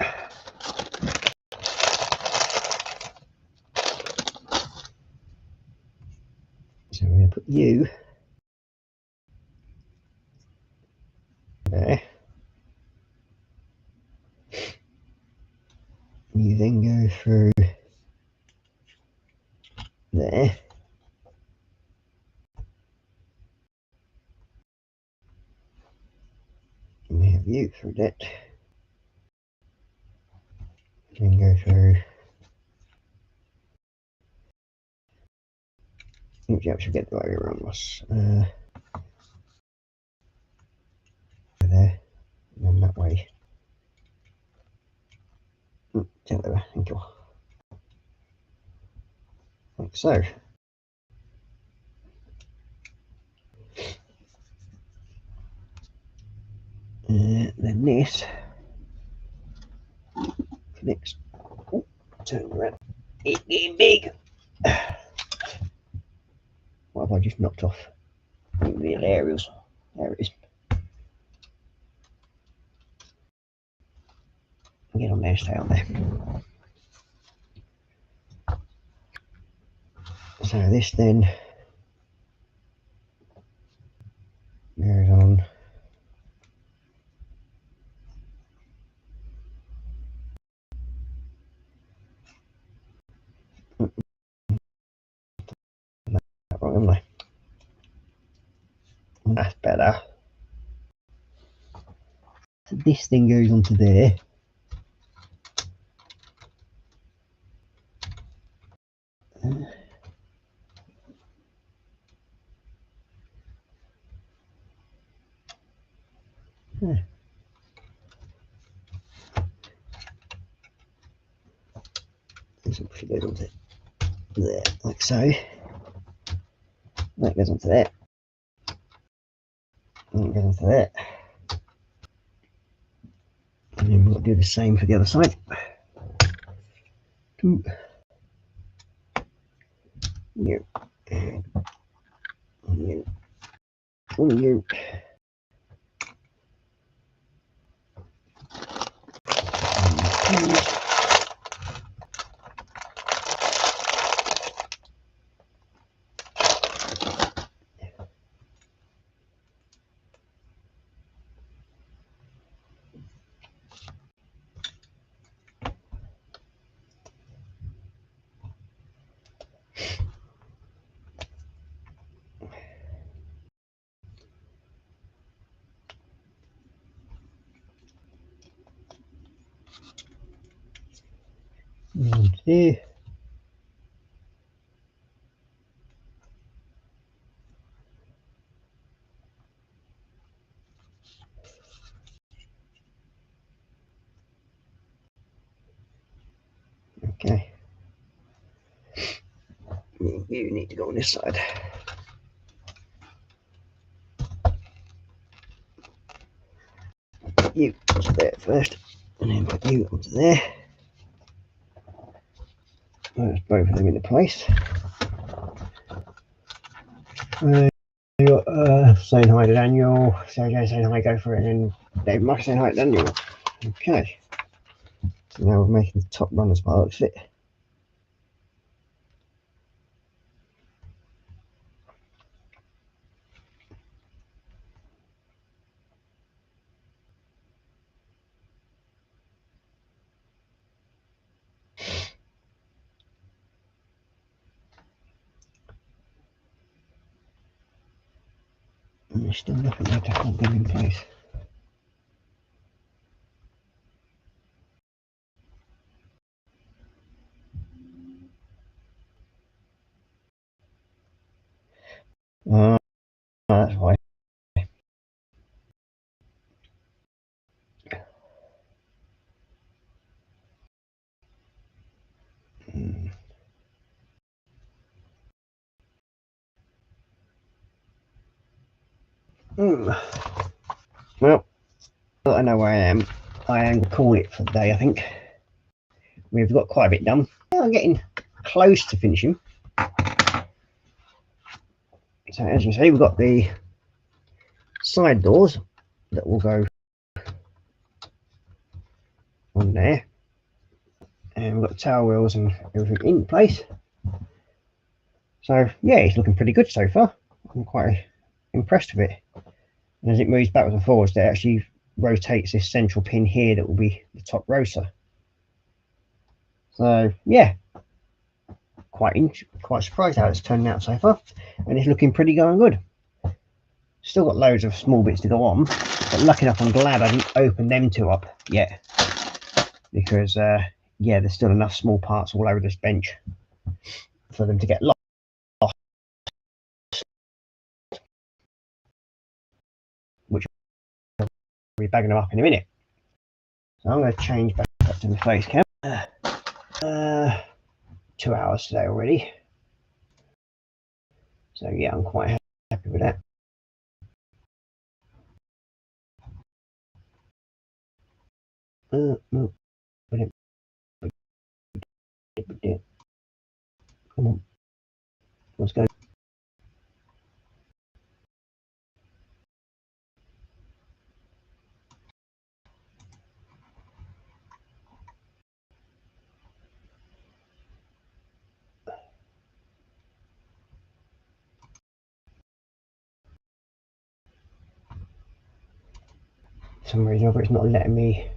So we're going to put you there. You then go through there. And we have you through that. Then go through. Oops, I should get the way around us. There. And then that way. There, thank you. Like so. Then this connects. Oh, turn around. It's getting big. What have I just knocked off? The aerials. There it is. Get on there, stay on there. So this then goes on. That wrong, haven't I? That's better. So this thing goes onto there. This will push it onto there, like so. That goes onto there. And it goes onto there. And then we'll do the same for the other side. You. You. You. You. And here. Okay. You need to go on this side. Put you onto there first, and then put you onto there. There's both of them into place. You got saying hi to Daniel, Sergey saying hi, go for it, and then Dave Muck saying hi to Daniel. Okay. So now we're making the top runners by the looks of it. And there's still nothing there to hold them in place. That's why. Well, I know where I am. I am going to call it for the day, I think. We've got quite a bit done. Yeah, I'm getting close to finishing. So as you see, we've got the side doors that will go on there. And we've got the tail wheels and everything in place. So yeah, it's looking pretty good so far. I'm quite impressed with it. And as it moves backwards and forwards, it actually rotates this central pin here that will be the top rotor. So yeah, quite surprised how it's turning out so far, and it's looking pretty going good. Still got loads of small bits to go on, but lucky enough, I'm glad I didn't open them two up yet, because yeah, there's still enough small parts all over this bench for them to get lost. Which I'll be bagging them up in a minute. So I'm going to change back up to my face cam. 2 hours today already. So yeah, I'm quite happy with that. Come on, let's go. For some reason it's not letting me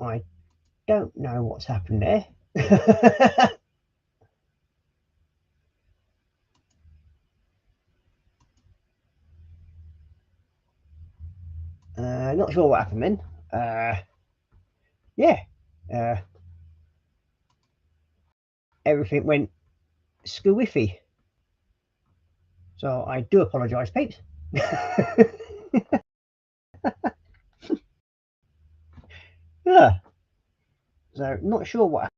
I don't know what's happened there. Not sure what happened then. Yeah, uh, everything went squiffy. So I do apologise, peeps. Yeah. So not sure what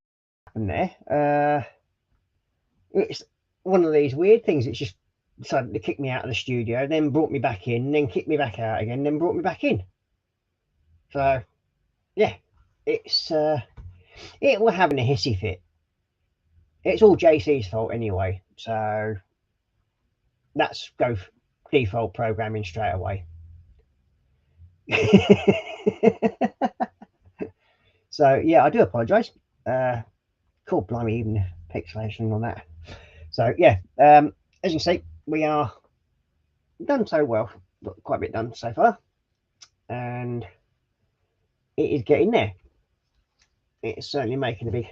happened there. It's one of these weird things. It's just decided to kick me out of the studio, then brought me back in, then kicked me back out again, then brought me back in. So yeah, it's it will having a hissy fit. It's all JC's fault anyway. So that's go default programming straight away. So yeah, I do apologise. Cool, blimey, even pixelation on that. So yeah, as you see, we are done so well. Got quite a bit done so far, and it is getting there. It's certainly making a big,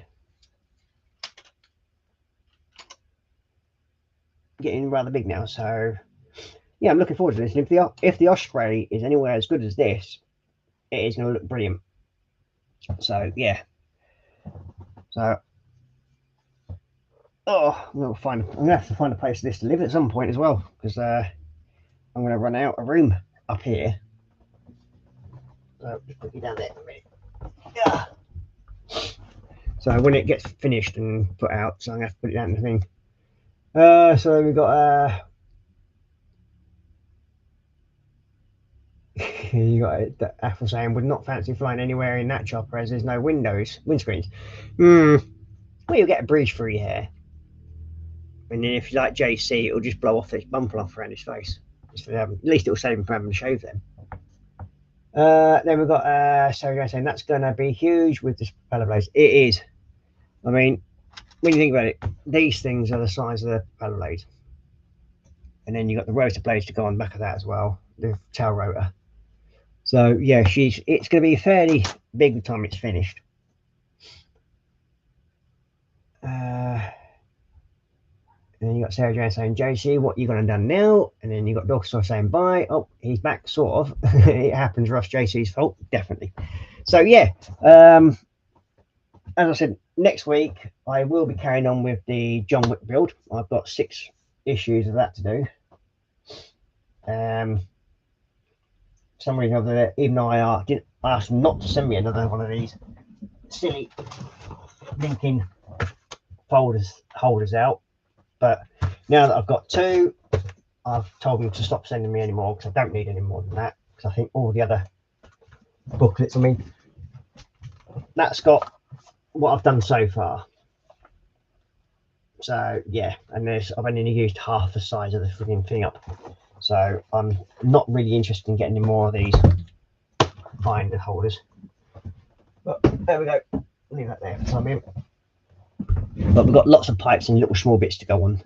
getting rather big now. So yeah, I'm looking forward to this. And if the Osprey is anywhere as good as this, it is going to look brilliant. So yeah, so I'm gonna have to find a place for this to live at some point as well, because I'm gonna run out of room up here. So just put you down there for a minute. Yeah. So when it gets finished and put out, so I'm gonna have to put it down in the thing. So we've got you got it, Apple saying would not fancy flying anywhere in that chopper as there's no windscreens. Well, you'll get a breeze through your hair, and then if you like JC, it'll just blow off this bumper off around his face. At least it'll save him from having to shave them. Then we've got Sarah saying that's going to be huge with the propeller blades. It is. I mean, when you think about it, these things are the size of the propeller blades, and then you've got the rotor blades to go on the back of that as well, the tail rotor. So yeah, it's going to be fairly big by the time it's finished. And then you got Sarah Jane saying, JC, what you gonna do now? And then you got Dorcas saying bye. Oh, he's back, sort of. It happens, Ross. JC's fault, definitely. So yeah, as I said, next week I will be carrying on with the John Wick build. I've got 6 issues of that to do. For some reason over there, even though I didn't ask them not to send me another one of these silly blinking holders out, but now that I've got 2, I've told them to stop sending me anymore because I don't need any more than that, because I think all the other booklets, I mean, that's got what I've done so far. So yeah, and I've only used half the size of the freaking thing up, so I'm not really interested in getting any more of these binder holders. But there we go, leave that there for the time being. But we've got lots of pipes and little small bits to go on.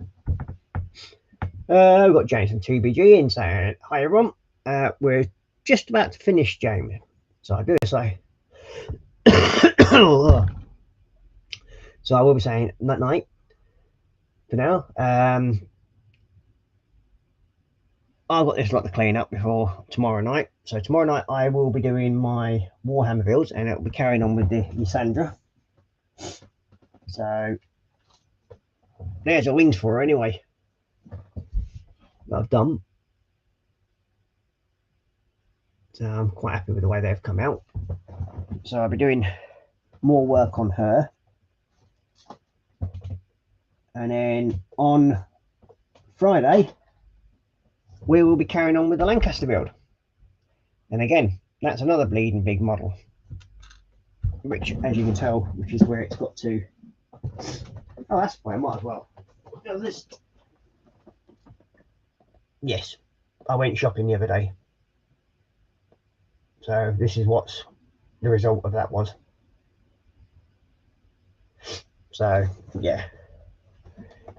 We've got James from 2BG in saying, hi everyone, we're just about to finish, James. So I do say, so I will be saying night night for now. I've got this lot to clean up before tomorrow night. So tomorrow night I will be doing my Warhammer builds, and it will be carrying on with the Lysandra. So there's the wings for her anyway that I've done. So I'm quite happy with the way they've come out. So I'll be doing more work on her. And then on Friday, we will be carrying on with the Lancaster build. And again, that's another bleeding big model, which, as you can tell, which is where it's got to. Oh, that's fine, might as well. Yes, I went shopping the other day. So this is what's the result of that was. So yeah,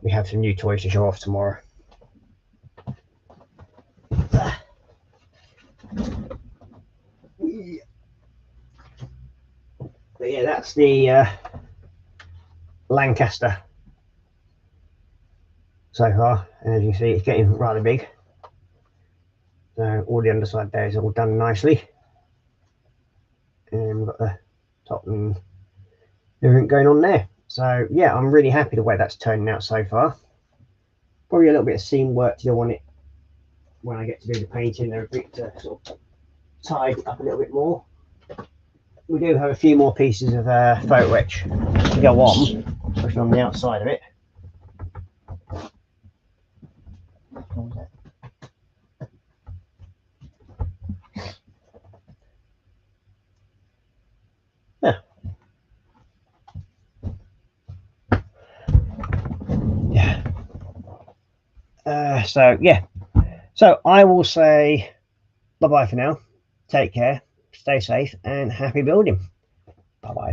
we have some new toys to show off tomorrow. But yeah, that's the Lancaster so far, and as you can see, it's getting rather big. So all the underside there is all done nicely, and we've got the top and everything going on there. So yeah, I'm really happy the way that's turning out so far. Probably a little bit of seam work to do on it when I get to do the painting and everything, to sort of tidy it up a little bit more. We do have a few more pieces of photo etch to go on, especially on the outside of it. So yeah, so I will say bye bye for now. Take care, stay safe, and happy building. Bye bye.